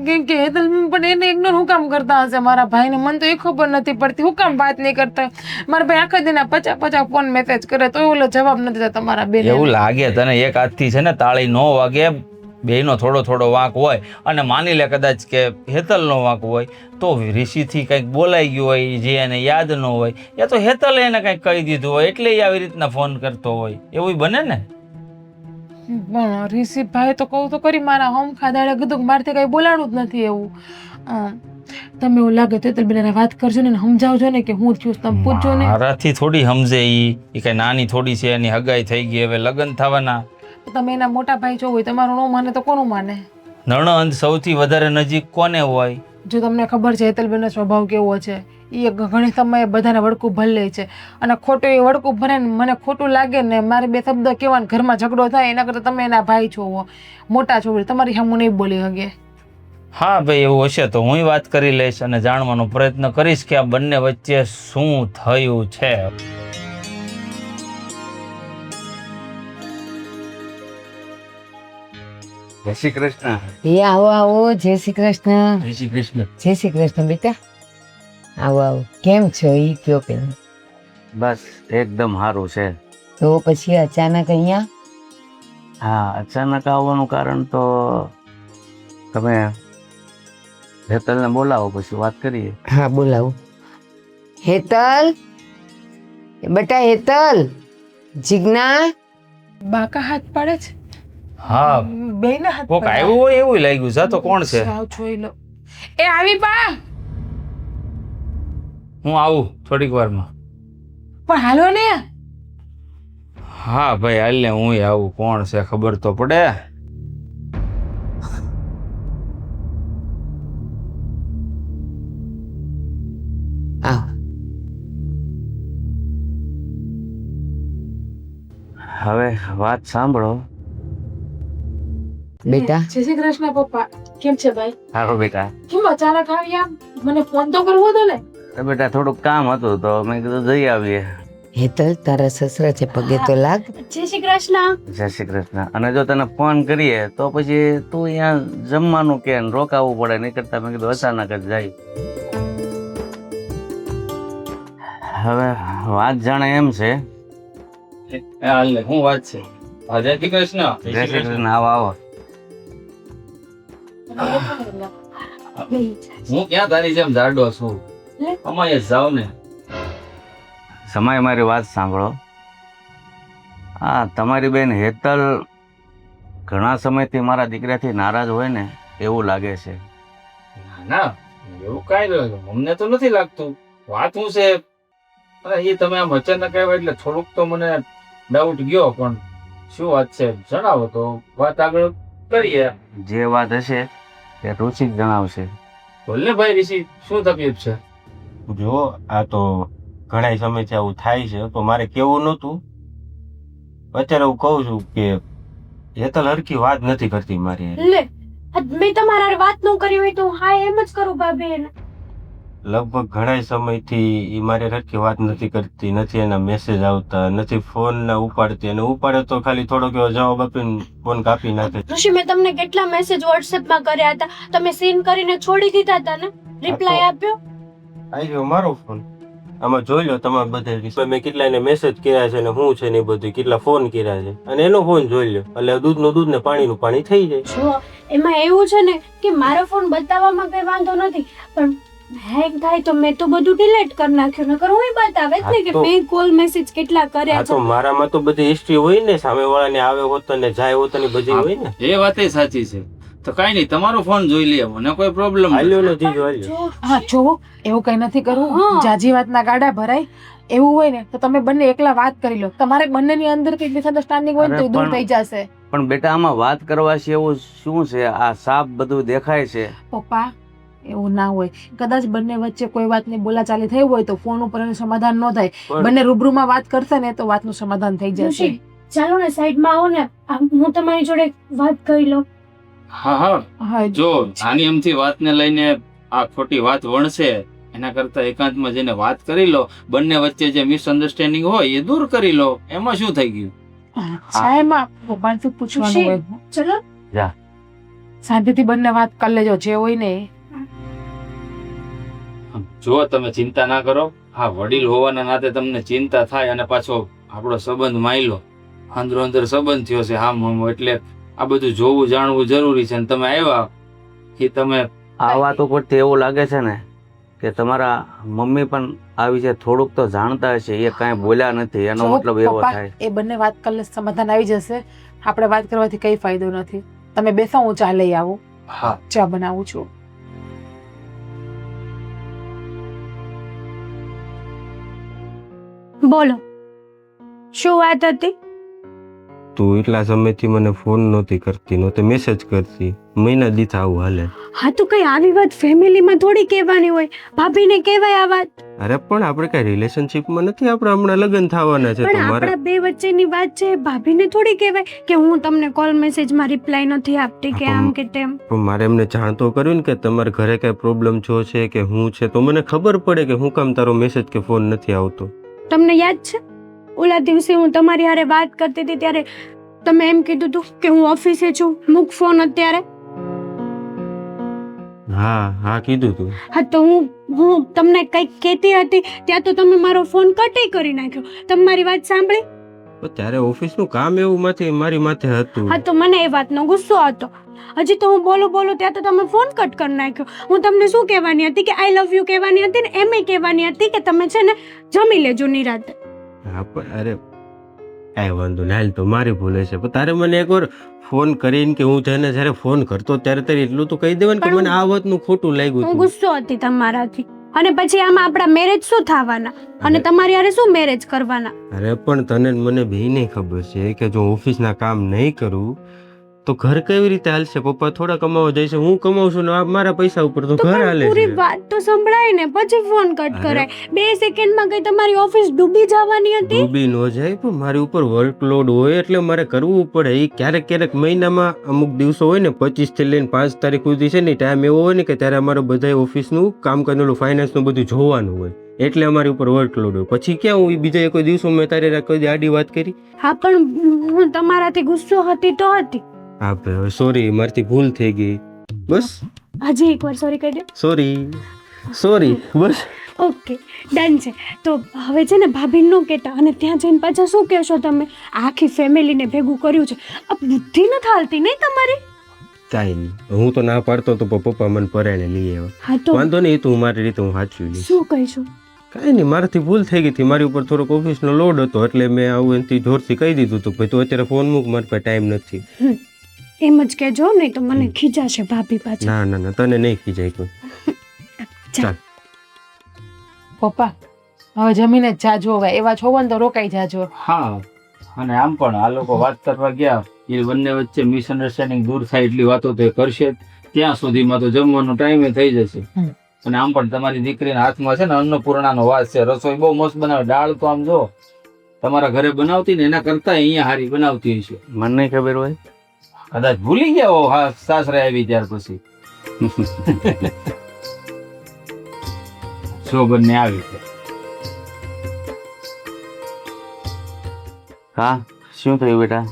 કેમ કે હેતલબેન પણ એને ઇગ્નોર હું કામ કરતા હશે મારા ભાઈને? મને તો એ ખબર નથી પડતી હું કામ વાત નહીં કરતા. મારા ભાઈ આખા દિના 50 ફોન મેસેજ કરે તો ઓલો જવાબ નથી દેતા તમારા બેન. એવું લાગે તને એક હાથથી છે ને તાળી ન વાગે, બેયનો થોડો થોડો વાંક હોય, અને માની લે કદાચ કે હેતલનો વાંક હોય તો ઋષિથી કંઈક બોલાઈ ગયું હોય જે એને યાદ ન હોય, યા તો હેતલે એને કંઈક કહી દીધું હોય એટલે એ આવી રીતના ફોન કરતો હોય, એવું બને ને? પણ ઋષિભાઈ તો કહું તો કરી, મારા હમ ખાધાડે કીધું કે મારથી કઈ બોલાણું જ નથી એવું. તમે એવું લાગે તો હેતલબેન વાત કરજો ને, સમજાવજો ને કે હું થયું, તમે પૂછજો ને. મારાથી થોડી સમજે ઈ કઈ નાની થોડી છે, એની હગાઈ થઈ ગઈ, હવે લગ્ન થવાના. તમે એના મોટા ભાઈ જો હોય, તમારું ન માને તો કોનું માને? નણંદ સૌથી વધારે નજીક કોને હોય? જો તમને ખબર છે હેતલબેનનો સ્વભાવ કેવો છે, એ ઘણી સમયે બધાને વડકું ભરી લે છે, અને ખોટું એ વડકું ભરે ને મને ખોટું લાગે ને મારે 2 શબ્દ કહેવાને ઘરમાં ઝઘડો થાય, એના કરતાં તમે એના ભાઈ છો, મોટા છો, તમારી સામું નહીં બોલી શકે. હા ભાઈ, એવું હશે તો હું વાત કરી લઈશ અને જાણવાનો પ્રયત્ન કરીશ કે આ બંને વચ્ચે શું થયું છે. જય શ્રી કૃષ્ણ. એ આવો આવો, જય શ્રી કૃષ્ણ. જય શ્રી કૃષ્ણ. જય શ્રી કૃષ્ણ બેટા, આવો આવો. કેમ છો એ કયો પેલા? બસ એકદમ સારું છે. તો પછી અચાનક અહીંયા? હા, અચાનક આવવાનું કારણ તો તમે હેતલને બોલાવો પછી વાત કરીએ. હા બોલાવું. હેતલ, બેટા હેતલ, જીજ્ઞા. બાકા હાથ પાડે છે. હા, બેયના હાથ કોક પાડે. આવ્યું હોય એવું લાગ્યું છે. તો કોણ છે? જાઓ જોઈ લો. એ આવી બા. હું આવું થોડીક વારમાં. પણ હાલો ને. હા ભાઈ હાલ ને, હું આવું. કોણ છે ખબર તો પડે. આવ. હવે વાત સાંભળો. બેટા. જય શ્રી કૃષ્ણ પપ્પા. કેમ છે ભાઈ? સારું બેટા. કેમ અચાનક આવ્યા? મને ફોન તો કરવો હતો ને. બેટા થોડુંક કામ હતું તો મેં કીધું જઈ આવીએ. હેતલ તારા સસરા છે, પગે તો લાગ. જય શ્રી કૃષ્ણ. જય શ્રી કૃષ્ણ. અને જો તને ફોન કરીએ તો પછી તું અહીંયા જમવાનું કે ને રોકાવું પડે, નહીં કરતા મેં કીધું અચાનક જ જાય. હવે વાત જાણે એમ છે. હાલ શું વાત છે? જય શ્રી કૃષ્ણ. જય શ્રી કૃષ્ણ. આવો આવો. હું ક્યાં તારી જેમ જાડો છું? અમાય જાવ ને. સમય મારી વાત સાંભળો. હા, તમારી બેન હેતલ ઘણા સમયથી મારા દીકરાથી નારાજ હોય ને એવું લાગે છે. ના એવું કાંઈ નહીં, અમને તો નથી લાગતું. વાત શું છે? અરે એ તમે આમ અચાનક આવ્યા એટલે થોડુંક તો મને ડાઉટ ગયો, પણ શું વાત છે જણાવો તો વાત આગળ કરીએ. જે વાત હશે તે રુચિ જ જણાવશે. બોલ ને ભાઈ ઋષિ, શું તકલીફ છે? જો આ તો ઘણા સમયથી આવું થાય છે, તો મારે કેવું નહોતું. અત્યારે હું કહું છું કે હેતલ હરખી વાત નથી કરતી મારી હારે. લે મેં તમારા હારે વાત ન કરી હોય તો હા એમ જ કરું ભાભી એને. લગભગ ઘણા સમયથી ઈ મારી હરખી વાત નથી કરતી, નથી એના મેસેજ આવતા, નથી ફોન ના ઉપાડતી, અને ઉપાડે તો ખાલી થોડોક એવો જવાબ આપીને ફોન કાપી નાખે. ઋષિ મેં તમને કેટલા મેસેજ વોટ્સએપ માં કર્યા હતા, તમે સીન કરીને છોડી દીધા હતા ને, રિપ્લાય આપ્યો. આવી ગયો મારો ફોન, આમાં જોઈ લો તમારે બધે મેં કેટલા એને મેસેજ કર્યા છે ને શું છે ને એ બધું, કેટલા ફોન કર્યા છે, અને એનો ફોન જોઈ લો એટલે દૂધનું દૂધ ને પાણીનું પાણી થઈ જાય. જો એમાં એવું છે ને કે મારો ફોન બતાવવામાં કઈ વાંધો નથી, પણ હેક થાય તો મેં તો બધું ડિલીટ કરી નાખ્યું, નકર હું બતાવે જ ને કે મેં કોલ મેસેજ કેટલા કર્યા તો મારામાં તો બધી હિસ્ટ્રી હોય ને, સામે વાળાને આવે હોત ને જાય હોત ને બધી હોય ને. એ વાત સાચી છે. તો કાંઈ નહીં, તમારો ફોન જોઈ લે, મને કોઈ પ્રોબ્લેમ હાલ્યો ને જીજો હાલ્યો. હા જોવો, એવું કઈ નથી કરવું. જાજી વાતના ગાડા ભરાય એવું હોય ને તો તમે બંને એકલા વાત કરી લો. તમારે બંનેની અંદર કઈ મિસઅન્ડરસ્ટેન્ડિંગ હોય ને તો એ દૂર થઈ જશે. પણ બેટા આમાં વાત કરવા છે એવું શું છે? આ સાપ બધું દેખાય છે. પપ્પા એવું ના હોય, કદાચ બંને વચ્ચે કોઈ વાતની બોલાચાલી થઈ હોય તો ફોન ઉપર એનું સમાધાન ન થાય, બંને રૂબરૂમાં વાત કરશે ને તો વાતનું સમાધાન થઈ જશે. ચાલો ને સાઈડમાં આવો ને, હું તમારી જોડે વાત કરી લઉં. હા, જો આની એમથી વાતને લઈને આ ખોટી વાત વણશે એના કરતા એકાંતમાં જઈને વાત કરી લો. બંને વચ્ચે જે મિસઅન્ડરસ્ટેન્ડિંગ હોય એ દૂર કરી લો. એમાં શું થઈ ગયું? સાહેબમાં પપ્પાથી પૂછવાનું હોય. ચલો જા. શાંતિથી બંને વાત કરી લેજો જે હોય ને. જો તમે ચિંતા ના કરો, હા વડીલ હોવાના નાતે તમને ચિંતા થાય, અને પાછો આપણો સંબંધ માયલો અંદરો અંદર સંબંધ થયો છે હામ હામ, એટલે આ બધું જોવું જાણવું જરૂરી છે. અને તમે આવ્યા એ તમે આ વાત ઉપરથી એવું લાગે છે ને કે તમારા મમ્મી પણ આ વિશે થોડુંક તો જાણતા હશે, એ કાંઈ બોલ્યા નથી, એનો મતલબ એવો થાય. એ બંને વાત કરી સમાધાન આવી જશે. આપણે વાત કરવાથી કઈ ફાયદો નથી. તમે બેસો, હું ચા લઈ આવું. હા, ચા બનાવું છું. બોલો શું વાત હતી? તું એટલા સમયથી મને ફોન નહોતી કરતી, નહોતી મેસેજ કરતી, મહિના દીથ આવું હાલે. હા તો કઈ આવી વાત ફેમિલીમાં થોડી કહેવાની હોય, ભાભીને કહેવાય આ વાત. અરે પણ આપણે કઈ રિલેશનશિપમાં નથી, આપણે હમણાં લગ્ન થવાના છે. પણ આપણા બે વચ્ચેની વાત છે, ભાભીને થોડી કહેવાય કે હું તમને કોલ મેસેજમાં રિપ્લાય નથી આપતી કે આમ કે તેમ. પણ મારે એમને જાણ તો કર્યું ને કે તમારે ઘરે કઈ પ્રોબ્લેમ જો છે કે હું છે, તો મને ખબર પડે કે હું કામ તારો મેસેજ કે ફોન નથી આવતો. તમને યાદ છે ઓલા દિવસે હું તમારી હારે વાત કરતી હતી ત્યારે તમે એમ કીધું હતું કે હું ઓફિસે છું, મૂક ફોન અત્યારે. હા કીધું તું. હા તો હું તમને કંઈક કહેતી હતી ત્યાં તો તમે મારો ફોન કટે કરી નાખ્યો. તમારી વાત સાંભળી? ત્યારે ઓફિસનું કામ એવું મારી માથે હતું. હા તો મને એ વાતનો ગુસ્સો હતો. હજી તો હું બોલું ત્યાં તો તમે ફોન કટ કરી નાખ્યો. હું તમને શું કહેવાની હતી કે આઈ લવ યુ કહેવાની હતી ને એમ કહેવાની હતી કે તમે છે ને જમી લેજો નિરાતે. હા પણ અરે કાંઈ વાંધો ના, હાલ તો મારી ભૂલે છે. પણ તારે મને એકવાર ફોન કરીને કે હું તને જ્યારે ફોન કરતો ત્યારે તારે એટલું તો કહી દેવાનું કે મને આ વાતનું ખોટું લાગ્યું. હું ગુસ્સો હતી તમારાથી, અને પછી આમાં આપણા મેરેજ શું થવાના, અને તમારી હારે શું મેરેજ કરવાના. અરે પણ તને મને બેયને ખબર છે કે જો ઓફિસના કામ નહીં કરું તો ઘર કેવી રીતે હાલશે? પપ્પા થોડા કમાવા જાય છે, હું કમાઉં છું ને મારા પૈસા ઉપર તો ઘર હાલે છે. પૂરી વાત તો સંભળાય ને પછી ફોન કટ કરાય. 2 સેકન્ડમાં કઈ તમારી ઓફિસ ડૂબી જવાની હતી? ડૂબી ન જાય, પણ મારી ઉપર વર્કલોડ હોય એટલે મારે કરવું પડે. એ ક્યારેક મહિનામાં અમુક દિવસો હોય ને 25 થી લઈને 5 તારીખ સુધી છે ને ટાઈમ એવો હોય ને કે ત્યારે અમારે બધા ઓફિસનું કામ કરેલું ફાઇનાન્સનું બધું જોવાનું હોય, એટલે અમારી ઉપર વર્કલોડ હોય. પછી ક્યાં હું બીજા કોઈ દિવસો મેં તારે કોઈ આડી વાત કરી? હા પણ હું તમારાથી ગુસ્સો હતી તો હતી. હા ભાઈ સોરી, મારથી ભૂલ થઈ ગઈ. બસ હજી એકવાર સોરી કહી દો. સોરી બસ. ઓકે ડન છે. તો હવે છે ને ભાભી નો કહેતા અને ત્યાં જઈને પાછા શું કહેશો તમે? આખી ફેમિલીને ભેગું કર્યું છે. આ બુદ્ધિ નથી હાલતી નહીં તમારી? કાંઈ નહીં, હું તો ના પાડતો તો પપ્પા મને પરાણે લઈ આવ્યા. હા તો વાંધો નહીં, તું મારી રીતે હું સાચવી લઈશ. શું કહીશું? કાંઈ નહીં, મારાથી ભૂલ થઈ ગઈ હતી. મારી ઉપર થોડોક ઓફિસનો લોડ હતો એટલે મેં આવું એનાથી જોરથી કહી દીધું હતું ભાઈ તું અત્યારે ફોન મૂક, મારી પાસે ટાઈમ નથી. એમ જ કહેજો નહીં તો મને ખીજાશે ભાભી પાછા. ના ના ના, તને નહીં ખીજાય કોઈ. ચાલ પપ્પા હવે જમીને જ જાજો, હવે એવા છો ને તો રોકાઈ જાજો. હા, અને આમ પણ આ લોકો વાત કરવા ગયા એ બંને વચ્ચે મિસઅન્ડરસ્ટેન્ડિંગ દૂર થાય એટલી વાતો તો એ કરશે જ. ત્યાં સુધીમાં તો જમવાનો ટાઈમે થઈ જશે. અને આમ પણ તમારી દીકરીના હાથમાં છે ને અન્નપૂર્ણાનો વાસ છે. રસોઈ બહુ મસ્ત બનાવે. દાળ તો આમ જો તમારા ઘરે બનાવતી ને એના કરતા અહીંયા હારી બનાવતી હશે. મને નહીં ખબર હોય. કદાચ ભૂલી ગયા હો હા સાસરે આવી ત્યાર પછી. જો બંને આવી છે. હા, શું થયું બેટા?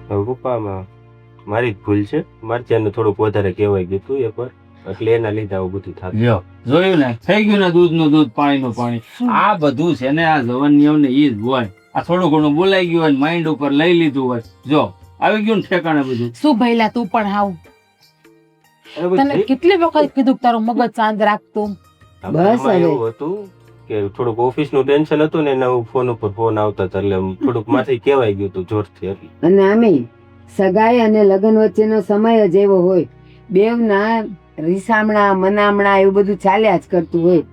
હવે પપ્પામાં મારી જ ભૂલ છે. મારે ત્યાંનું થોડુંક વધારે કહેવાય ગયું હતું એકવાર, એટલે એના લીધે આવું બધું થતું. લ્યો જોયું ને, થઈ ગયું ને દૂધનું દૂધ પાણીનું પાણી. આ બધું છે ને આ જવનિયમ ને ઈ જ હોય. આ થોડું ઘણું બોલાઈ ગયું હોય માઇન્ડ ઉપર લઈ લીધું હોય, જો આવી ગયું ને ઠેકાણે બધું. શું ભઈલા તું પણ હાવ? તને કેટલી વખત કીધું કે તારું મગજ શાંત રાખતું? બસ હવે. એવું હતું કે થોડુંક ઓફિસનું ટેન્શન હતું ને એના ફોન ઉપર ફોન આવતા હતા એટલે થોડુંક માથી કહેવાય ગયું હતું જોરથી. એટલે અને આમે સગાઈ અને લગ્ન વચ્ચેનો સમય જ એવો હોય, બેવના રીસામણા મનામણા એવું બધું ચાલ્યા જ કરતું હોય.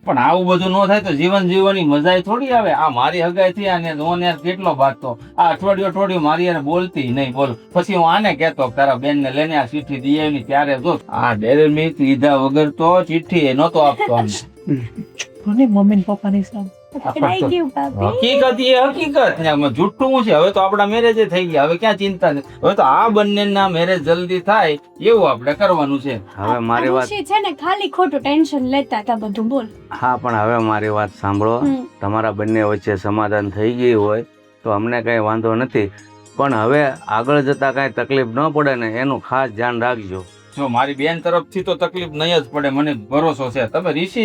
પણ આવું બધું ન થાય તો જીવન જીવવાની મજા થોડી આવે. આ મારી હગાઈ થી આને હું યાર કેટલો ભાગતો. આ અઠવાડિયું મારી યાર બોલતી નહીં બોલ. પછી હું આને કહેતો કે તારા બેન ને લઈને આ ચિઠ્ઠી દઈ આવી ત્યારે જો આ ડેરે મિલ્ક લીધા વગર તો ચિઠ્ઠી એ નહોતો આપતો આમ. મમ્મી ને પપ્પાની સામે પકડાઈ ગયું ભાભી. હકીકત એ હકીકત ને આમાં જુઠ્ઠું છે. હવે તો આપણા મેરેજ થઈ ગયા, હવે ક્યાં ચિંતા નથી. હવે તો આ બંનેના મેરેજ જલ્દી થાય એવું આપણે કરવાનું છે. હવે મારી વાત ઋષિ છે ને ખાલી ખોટું ટેન્શન લેતા હતા બધું બોલ. હા, પણ હવે મારી વાત સાંભળો. તમારા બંને વચ્ચે સમાધાન થઈ ગયું હોય તો અમને કઈ વાંધો નથી, પણ હવે આગળ જતા કઈ તકલીફ ન પડે ને એનું ખાસ ધ્યાન રાખજો. જો મારી બેન તરફથી તો તકલીફ નહીં જ પડે, મને ભરોસો છે. તમે ઋષિ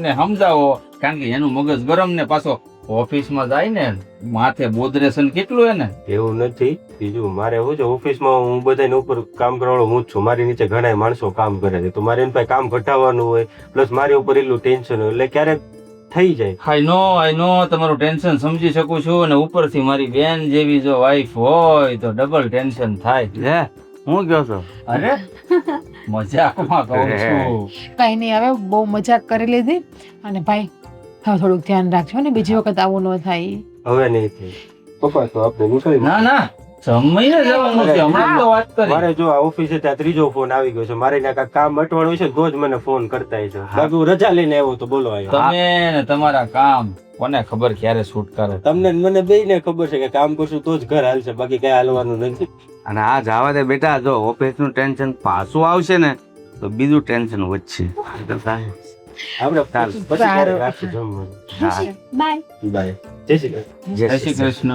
ને સમજાવો, કારણ કે એનું મગજ ગરમ ને પાછો ઓફિસમાં જાય ને માથે બોદરેશન કેટલું એને. એવું નથી. બીજું મારે શું છે, ઓફિસમાં હું બધાને ઉપર કામ કરવાળો હું જ છું. મારી નીચે ઘણા માણસો કામ કરે છે, તો મારે એની પાસે કામ ઘટાડવાનું હોય, પ્લસ મારી ઉપર એટલું ટેન્શન હોય, એટલે ક્યારેક થઈ જાય. આઈ નો તમારું ટેન્શન સમજી શકું છું. અને ઉપરથી મારી બેન જેવી જો વાઈફ હોય તો ડબલ ટેન્શન થાય. હે, હું કહો છો? અરે મજાકમાં કહું છું. કઈ નહીં, હવે બહુ મજાક કરી લીધી. અને ભાઈ હવે થોડુંક ધ્યાન રાખજો ને, બીજી વખત આવું ન થાય. હવે નહીં થાય પપ્પા, તો આપણે નીકળી. ના ના, સમય જવાનું છે. હમણાં તો વાત કરી. મારે જો આ ઓફિસે ત્યાં ત્રીજો ફોન આવી ગયો છે. મારે ત્યાં કાંઈક કામ અટવાણું છે તો જ મને ફોન કરતા છે. બાકી હું રજા લઈને આવ્યો તો બોલો આવ્યો. તમે ને તમારા કામ કોને ખબર ક્યારે શૂટ કરે. તમને ને મને બેયને ખબર છે કે કામ કરશું તો જ ઘર હાલશે, બાકી કઈ હાલવાનું નથી. અને આ જવા દે બેટા, જો ઓફિસનું ટેન્શન પાછું આવશે ને તો બીજું ટેન્શન વધશે. આપણે પછી રાખશું જમવાનું. બાય. બાય. જય શ્રી કૃષ્ણ. જય શ્રી કૃષ્ણ.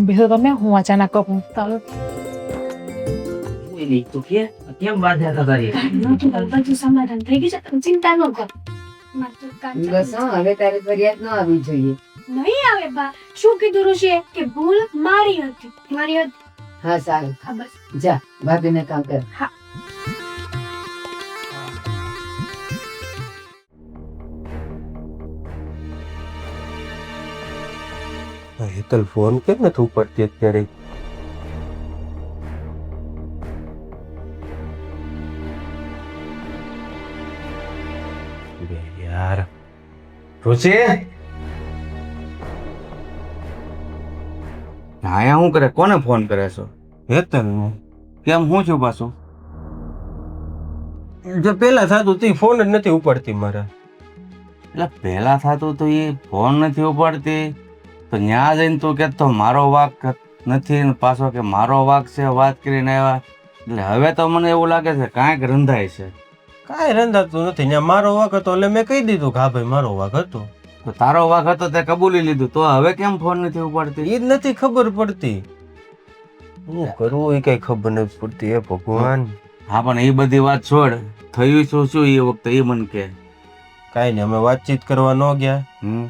બીજું તમે હું અચાનક કહું ચાલો. કેમ બાધા કરી? બધું સમાધાન થઈ ગયું છે, તમે ચિંતા ન કર. બસ હા, હવે તારે ફરિયાદ ન આવી જોઈએ. નહીં આવે બા. શું કીધું ઋષિએ કે ભૂલ મારી હતી. મારી હતી. હા સારું, હા બસ. જા ભાભીને કામ કર. હેતલ ફોન કેમ નથી ઉપાડતી અત્યારે? યાર રુચિ, આયા શું કરે? કોને ફોન કરે છો? હેતલ કેમ, હું છું પાછું? જો પેલા થતું તે ફોન જ નથી ઉપાડતી મારા. એટલે પહેલા થતું તો એ ફોન નથી ઉપાડતી, તો ન્યા જઈને તું કે તો મારો વાક નથી ને પાછો કે મારો વાક છે વાત કરીને આવ્યા. એટલે હવે તો મને એવું લાગે છે કાંઈક રંધાય છે. કાંઈ રંધાતું નથી ને મારો વાંક હતો એટલે મેં કહી દીધું કે હા ભાઈ મારો વાંક હતો. તો તારો વાંક હતો તે કબૂલી લીધું, તો હવે કેમ ફોન નથી ઉપાડતી? એ જ નથી ખબર પડતી, શું કરવું એ કઈ ખબર નથી પડતી. એ ભગવાન. હા પણ એ બધી વાત છોડ, થયું શું એ વખતે એ મન કે. કાંઈ નહીં, અમે વાતચીત કરવા ન ગયા.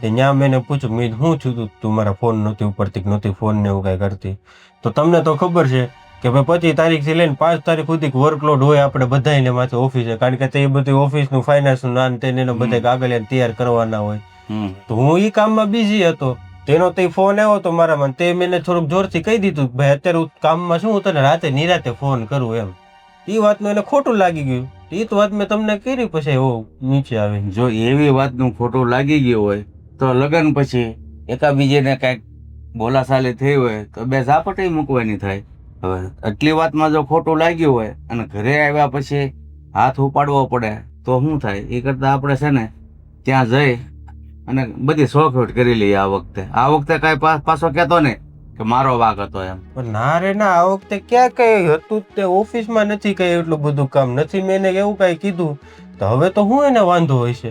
ત્યાં મેં પૂછ્યું મેં શું થયું તું મારા ફોન નહોતી ઉપાડતી કે નહોતી ફોન ને એવું કાંઈ કરતી. તો તમને તો ખબર છે કે ભાઈ 25 તારીખથી લઈને 5 તારીખ સુધી વર્કલોડ હોય આપણે બધાને માથે ઓફિસે, કારણ કે તે બધું ઓફિસનું ફાઇનાન્સનું નાન તેને બધા કાગળિયા તૈયાર કરવાના હોય. તો હું એ કામમાં બિઝી હતો, તેનો તે ફોન આવ્યો તો મારામાં, તે મેં થોડુંક જોરથી કહી દીધું ભાઈ અત્યારે હું કામમાં છું, હું તને રાતે નિરાતે ફોન કરું એમ. એ વાતનું એને ખોટું લાગી ગયું. એ તો વાત મેં તમને કરી પછી એવો નીચે આવે. જો એવી વાતનું ખોટું લાગી ગયું હોય તો લગ્ન પછી એકાબીજાને કાંઈક બોલાચાલી થઈ હોય તો બે ઝાપટી મૂકવાની થાય. હવે આટલી વાતમાં જો ખોટું લાગ્યું હોય અને ઘરે આવ્યા પછી હાથ ઉપાડવો પડે તો શું થાય? એ કરતાં આપણે છે ને ત્યાં જઈ અને બધી શોખવટ કરી લઈએ. આ વખતે કાંઈ પાછો કહેતો ને કે મારો વાંક હતો એમ. પણ ના રે ના, આ વખતે ક્યાં કઈ હતું તે ઓફિસમાં નથી કઈ એટલું બધું કામ નથી, મેં એને એવું કઈ કીધું તો હવે તો હું એને વાંધો હોય છે.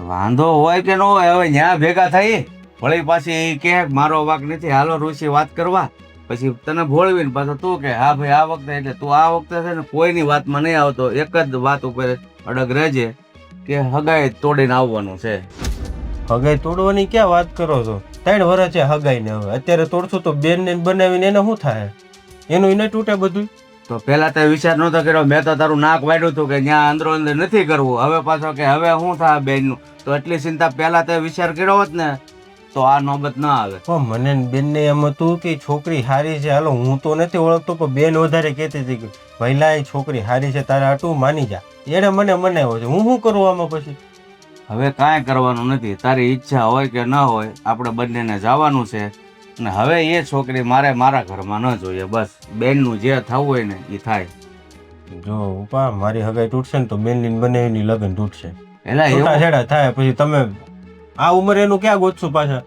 વાંધો હોય કે ન હોય, હવે ન્યા ભેગા થઈ વળી પાછી એ કે મારો વાંક નથી, હાલો ઋષિ વાત કરવા, પછી તને ભોળવીને પાછો તું કે હા ભાઈ આ વખતે, એટલે તું આ વખતે છે ને કોઈની વાતમાં નહીં આવતો, એક જ વાત ઉપર અડગ રહેજે કે હગાઈ તોડીને આવવાનું છે. હગાઈ તોડવાની ક્યાં વાત કરો છો? 3 વર્ષ છે હગાઈ ને, હવે અત્યારે તોડશું તો બેન ને બનાવીને એને શું થાય? એનું એને તૂટે બધું. તો પેલા તે વિચાર નતો કર્યો, મેં તો તારું નાક વાળ્યું હતું કે ત્યાં અંદરો અંદર નથી કરવું, હવે પાછો કે હવે શું થાય બેનનું? તો એટલી ચિંતા પેલા તે વિચાર કર્યો હોત ને તો આ નોબત ના આવે. મને બેન ને એમ હતું કે છોકરી હારી છે, હાલો હું તો નથી ઓળખતો પણ બેન વધારે કહેતી હતી કે ભઈલા એ છોકરી હારી છે, તારે આટલું માની જા. એને મને મનાવ્યો છે, હું શું કરું આમાં પછી? હવે કાંઈ કરવાનું નથી, તારી ઈચ્છા હોય કે ન હોય આપણે બંનેને જવાનું છે. અને હવે એ છોકરી મારા ઘરમાં ન જોઈએ, બસ બેનનું જે થવું હોય ને એ થાય. જો ઉપા મારી હગાઈ તૂટશે ને તો બેન ની બનાવીની લગ્ન તૂટશે, એટલે છૂટાછેડા થાય પછી તમે આ ઉંમરે એનું ક્યાં ગોતશું પાછા?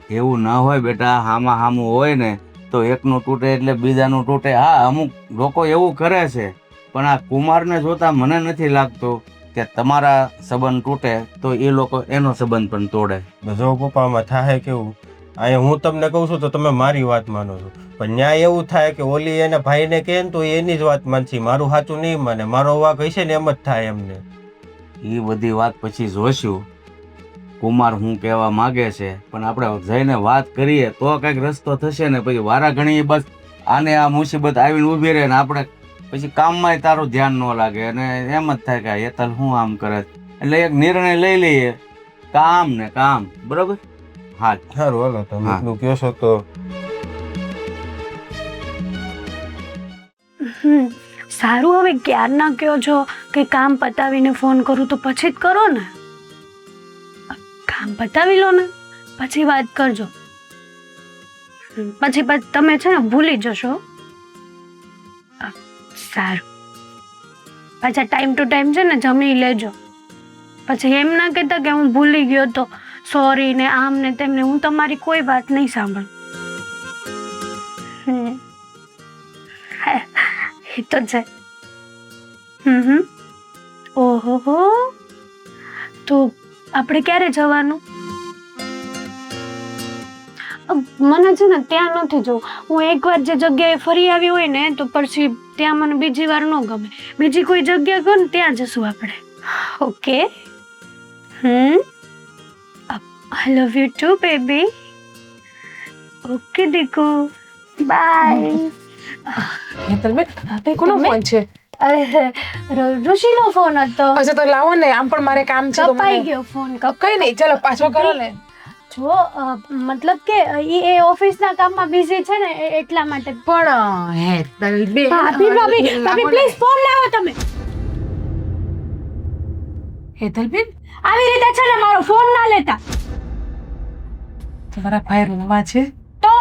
એવું ના હોય બેટા, હામાં હામું હોય ને તો એકનું તૂટે એટલે બીજાનું તૂટે. હા અમુક લોકો એવું કરે છે, પણ આ કુમારને જોતા મને નથી લાગતું કે તમારા સંબંધ તૂટે તો એ લોકો એનો સંબંધ પણ તોડે. જો પપ્પામાં થાય કેવું, અહીંયા હું તમને કહું છું તો તમે મારી વાત માનો છો, પણ ન્યાય એવું થાય કે ઓલી એના ભાઈને કહે ને તો એની જ વાત માનશે, મારું સાચું નહીં માને, મારો વાંક હશે ને એમ જ થાય એમને. એ બધી વાત પછી જોઈશું કુમાર હું કહેવા માગે છે, પણ આપણે જઈને વાત કરીએ તો કંઈક રસ્તો થશે ને. પછી વારા ઘણી બસ આને આ મુસીબત આવીને ઊભી રહે ને આપણે પછી કામમાં તારું ધ્યાન ન લાગે અને એમ જ થાય કે હેતલ હું આમ કરે. એટલે એક નિર્ણય લઈ લઈએ, કામ ને કામ. બરોબર? હા સારું હાલો તમે એટલું કહો છો તો. સારું, હવે ક્યારના કહો છો કે કામ પતાવીને ફોન કરું તો પછી જ કરો ને. કામ પતાવી લો ને પછી વાત કરજો, પછી તમે છે ને ભૂલી જશો. સારું, પાછા ટાઈમ ટુ ટાઈમ છે ને જમી લેજો, પછી એમ ના કહેતા કે હું ભૂલી ગયો તો સોરી ને આમ ને તેમને, હું તમારી કોઈ વાત નહીં સાંભળું. એ તો છે. ઓહો, તો આપણે ક્યારે જવાનું? મને છે ને ત્યાં નથી જવું, હું એકવાર જે જગ્યાએ ફરી આવી હોય ને તો પછી ત્યાં મને બીજી વાર ન ગમે. બીજી કોઈ જગ્યા કહો ને ત્યાં જશું આપણે. Okay? I love you too, baby. Okay, Diku. Bye. Hetalben, કોનો ફોન છે? અરે ઋષિનો ફોન હતો. અચ્છા તો લાવો ને, આમ પણ મારે કામ છે. કપાઈ ગયો ફોન. કઈ નહીં, ચલો પાછો કરો ને. જો મતલબ કે એ ઓફિસના કામમાં બિઝી છે ને એટલા માટે. પણ હેતલબેન, ભાભી પ્લીઝ ફોન લાવો તમે. હેતલબેન આવી રીતે છે ને મારો ફોન ના લેતા. તમારા ભાઈ રૂમમાં છે તો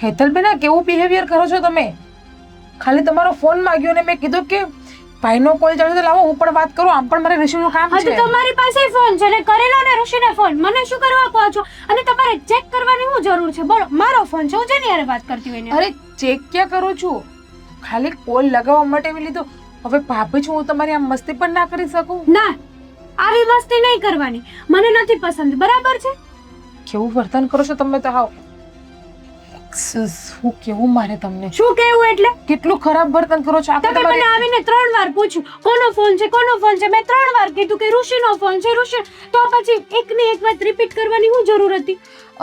હેતલબેન આ કેવું બિહેવિયર કરો છો તમે? ખાલી તમારો ફોન માંગ્યો ને મેં કીધું કે ભાઈનો કોલ ચાલુ તો લાવો હું પણ વાત કરું, આમ પણ મારે ઋષિનું કામ છે. તો તમારી પાસે ફોન છે ને કરેલો ને ઋષિને ફોન, મને શું કરવા કહો છો? અને તમારે ચેક કરવાની શું જરૂર છે? બોલો, મારો ફોન છે, હું જેની હારે વાત કરતી હોય ને. અરે ચેક ક્યાં કરું છું, ખાલી કોલ લગાવવા માટે મેં લીધો. હવે ભાભી છું હું તમારી આમ મસ્તી પણ ના કરી શકું. ના, આવી મસ્તી નહીં કરવાની, મને નથી પસંદ, બરાબર છે? કેવું વર્તન કરો છો તમે તો હાવ. શું કેવું મારે તમને? શું કહેવું એટલે? કેટલું ખરાબ વર્તન કરો છો. આપણે તમે મને તમારી આવીને 3 વાર પૂછ્યું કોનો ફોન છે, કોનો ફોન છે. મેં 3 વાર કીધું કે ઋષિનો ફોન છે, ઋષિ. તો પછી એકની એક વાત રિપીટ કરવાની શું જરૂર હતી?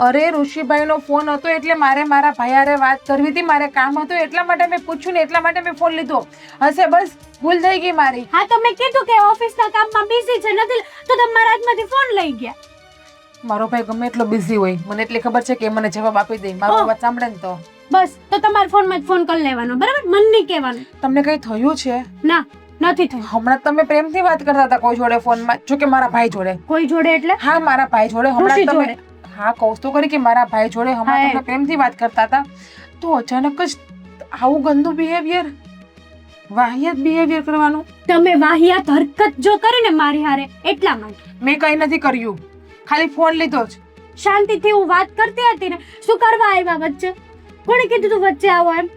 અરે ઋષિભાઈનો ફોન હતો એટલે મારે મારા ભાઈ હારે વાત કરવી હતી, મારે કામ હતું એટલા માટે મેં પૂછ્યું ને એટલા માટે મેં ફોન લીધો હશે. બસ ભૂલ થઈ ગઈ મારી. હા, તો મેં કીધું કે ઓફિસના કામમાં બિઝી છે, નથી તો તમે મારા હાથમાંથી ફોન લઈ ગયા. મારો ભાઈ ગમે એટલો બિઝી હોય મને એટલી ખબર છે કે એ મને જવાબ આપી દે. મારો ઓહ. અવાજ સાંભળે ને તો બસ, તો તમારા ફોનમાં જ ફોન કરી લેવાનો, બરાબર? મન નહીં કહેવાનું. તમને કઈ થયું છે? ના, નથી થયું. હમણાં તમે પ્રેમથી વાત કરતા હતા કોઈ જોડે ફોનમાં, જો કે મારા ભાઈ જોડે. કોઈ જોડે એટલે? હા, મારા ભાઈ જોડે. હમણાં ઋષિ તમે જોડે. હા કહું તો કરી કે મારા ભાઈ જોડે હમણાં હા, તમે પ્રેમથી વાત કરતા હતા તો અચાનક જ આવું ગંદુ બિહેવિયર, વાહિયાત બિહેવિયર કરવાનું. તમે વાહિયાત હરકત જો કરી ને મારી હારે, એટલા માટે. મેં કઈ નથી કર્યું, ખાલી ફોન લીધો જ. શાંતિથી હું વાત કરતી હતી ને, શું કરવા આવ્યા વચ્ચે? કોણે કીધું તું વચ્ચે આવો એમ?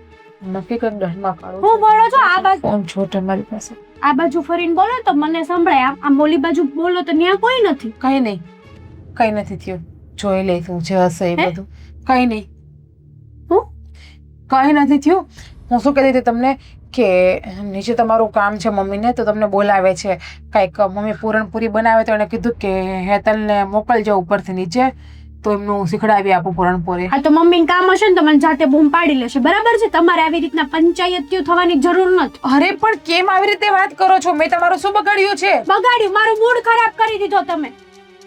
નક્કી કરી દસમાં કાઢો. હું બોલો છો આ બાજુ? ફોન છો તમારી પાસે? આ બાજુ ફરીને બોલો તો મને સંભળાય. આમ ઓલી બાજુ બોલો તો ત્યાં કોઈ નથી. કઈ નહીં, કઈ નથી થયું. જોઈ લઈશું જે હશે એ હે? બધું. કઈ નહીં, હું? કઈ નથી થયું. હું શું કહેતી હતી તમને કે નીચે તમારું કામ છે મમ્મીને તો તમને બોલાવે છે કાંઈક. મમ્મી પૂરણપૂરી બનાવે તો એણે કીધું કે હેતલને મોકલજો ઉપરથી નીચે તો એમનું શીખડાવી આપું પૂરણપૂરી. હા, તો મમ્મીને કામ હશે ને તો મને જાતે બૂમ પાડી લેશે, બરાબર છે? તમારે આવી રીતના પંચાયતીઓ થવાની જરૂર નથી. અરે પણ કેમ આવી રીતે વાત કરો છો? મેં તમારું શું બગાડ્યું છે? બગાડ્યું, મારું મૂડ ખરાબ કરી દીધો તમે.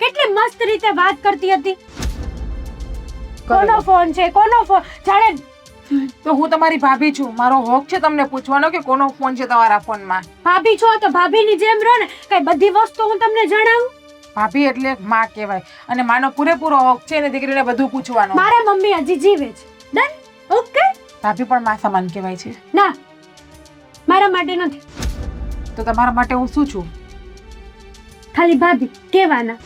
કેટલી મસ્ત રીતે વાત કરતી હતી. કોનો ફોન છે, કોનો ફોન? જાણે તો હું તમારી ભાભી છું, મારો હક છે તમને પૂછવાનો કે કોનો ફોન છે તમારા ફોનમાં. ભાભી છો તો ભાભીની જેમ રહો ને. કઈ બધી વસ્તુ હું તમને જણાવું? ભાભી એટલે માં કહેવાય અને માનો પૂરેપૂરો હક છે ને દીકરીને બધું પૂછવાનો. મારા મમ્મી હજી જીવે છે. ડન? ઓકે. ભાભી પણ માં સમાન કહેવાય છે. ના, મારા માટે નથી, તો તમારા માટે હું શું છું? ખાલી ભાભી કહેવાના.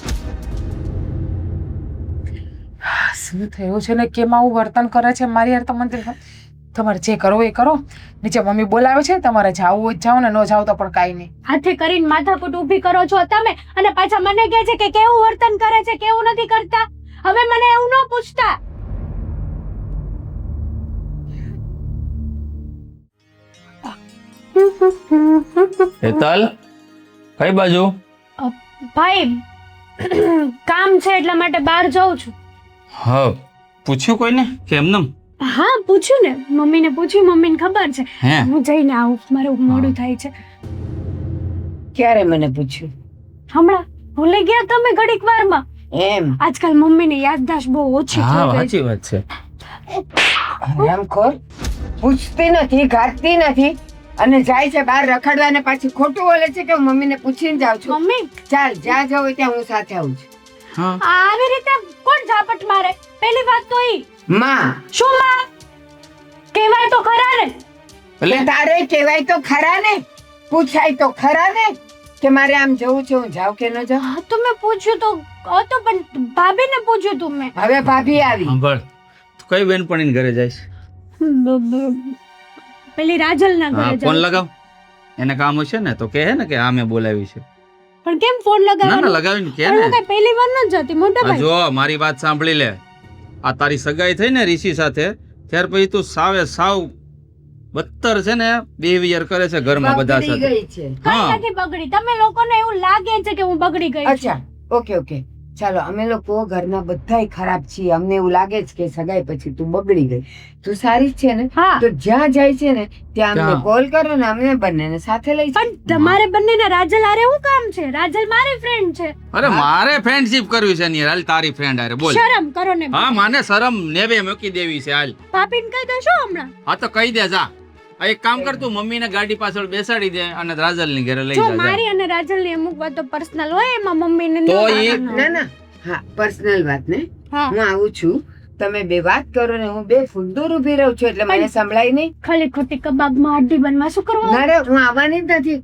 શું થયું છે ને કેમ આવું વર્તન કરે છે મારી યાર? તમારે જે કરવું એ કરો. નીચે મમ્મી બોલાવે છે, તમારે જાવું હોય જાઓ ને ન જાવ તો પણ કાંઈ નહીં. હાથે કરીને માથાકૂટ ઊભી કરો છો તમે અને પાછા મને કહે છે કે કેવું વર્તન કરે છે, કેવું નથી કરતા. હવે મને એવું ન પૂછતા. હેતલ, કઈ બાજુ? ભાઈ કામ છે એટલા માટે બહાર જાઉં છું. હા, પૂછ્યું કોઈને કે એમનેમ? હા, પૂછ્યું ને, મમ્મીને પૂછ્યું, મમ્મીને ખબર છે. હે? હું જઈને આવું, મારું મોડું થાય છે. ક્યારે મને પૂછ્યું? હમણાં ભૂલી ગયા તમે ઘડીક વારમાં. એમ? આજકાલ મમ્મીની યાદદાશ્ત બહુ ઓછી હા, થઈ ગઈ છે. સાચી વાત છે. હરામખોર, પૂછતી નથી, ગાંઠતી નથી અને જાય છે બહાર રખડવા ને પાછી ખોટું બોલે છે કે હું મમ્મીને પૂછીને જાઉં છું. મમ્મી, ચાલ, જ્યાં જવું હોય ત્યાં હું સાથે આવું છું. હા, આવી રીતે કોણ ઝાપટ મારે? પહેલી વાત તો ઈ. માં, શું માં? કહેવાય તો ખરા ને. એટલે તારે કહેવાય તો ખરા ને, પૂછાય તો ખરા ને કે મારે આમ જવું છે, હું જાઉં કે ન જાઉં. હા, તો મેં પૂછ્યું તો હતું પણ ભાભીને પૂછ્યું તું મેં. હવે ભાભી આવી. સાંભળ, તું કઈ બેનપણીને ઘરે જઈશ? પેલી રાજલના હા, ઘરે ફોન જાઉં. લગાવ. એને કામ હશે ને તો કહે ને કે આ મેં બોલાવી છે. પણ કેમ ફોન ના ના, લગાવવાનો? લગાવીને કહે હું ને. કઈ પહેલી વાર ન જતી મોટા આ ભાઈ. જો મારી વાત સાંભળી લે. આ તારી સગાઈ થઈ ને ઋષિ સાથે, ત્યાર પછી તું સાવ બદતર છે ને બિહેવિયર કરે છે ઘરમાં બધા બગડી સાથે. ગઈ છે. કઈ હા. નથી બગડી. તમે લોકોને એવું લાગે છે કે હું બગડી ગઈ છું. અચ્છા, ઓકે ઓકે, ચાલો. અમે લોકો ઘરના બધાય ખરાબ છીએ. અમને એવું લાગે છે કે સગાઈ પછી તું બગડી ગઈ. તું સારી જ છે ને? હા, તો જ્યાં જાય છે ને ત્યાં અમને ત્યાં. કોલ કરો ને અમને બંનેને સાથે લઈ જાઓ. પણ તમારે બંનેને રાજલ હારે શું કામ છે? રાજલ મારી ફ્રેન્ડ છે. અરે મારે ફ્રેન્ડશિપ કરવી છે ને હાલ તારી ફ્રેન્ડ હારે બોલ. શરમ કરો ને. હા, માને શરમ નેવે મૂકી દેવી છે હાલ. ભાભીને કહી દેશો હમણાં. હા તો કહી દે જા. આ એક કામ કર, તું મમ્મીને ગાડી પાછળ બેસાડી દે અને રાજલની ઘરે લઈ જો જા. મારી અને રાજલની અમુક વાતો પર્સનલ હોય એમાં મમ્મીને ન તો કહેવાનું ઈ- હોય. ના ના, હા, પર્સનલ વાત ને. હા, હું આવું છું, તમે બે વાત કરો ને હું બે ફૂટ દૂર ઊભી રહું છું એટલે મને સંભળાય નહીં. ખાલી ખોટી કબાબમાં હડ્ડી બનવા શું કરવું? ના રે, હું આવવાની જ નથી.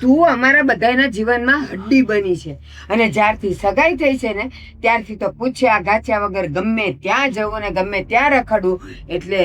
તું અમારા બધાના જીવનમાં હડ્ડી બની છે અને જ્યારથી સગાઈ થઈ છે ને ત્યારથી તો પૂછ્યા ગાછ્યા વગર ગમે ત્યાં જવું ને ગમે ત્યાં રખડવું. એટલે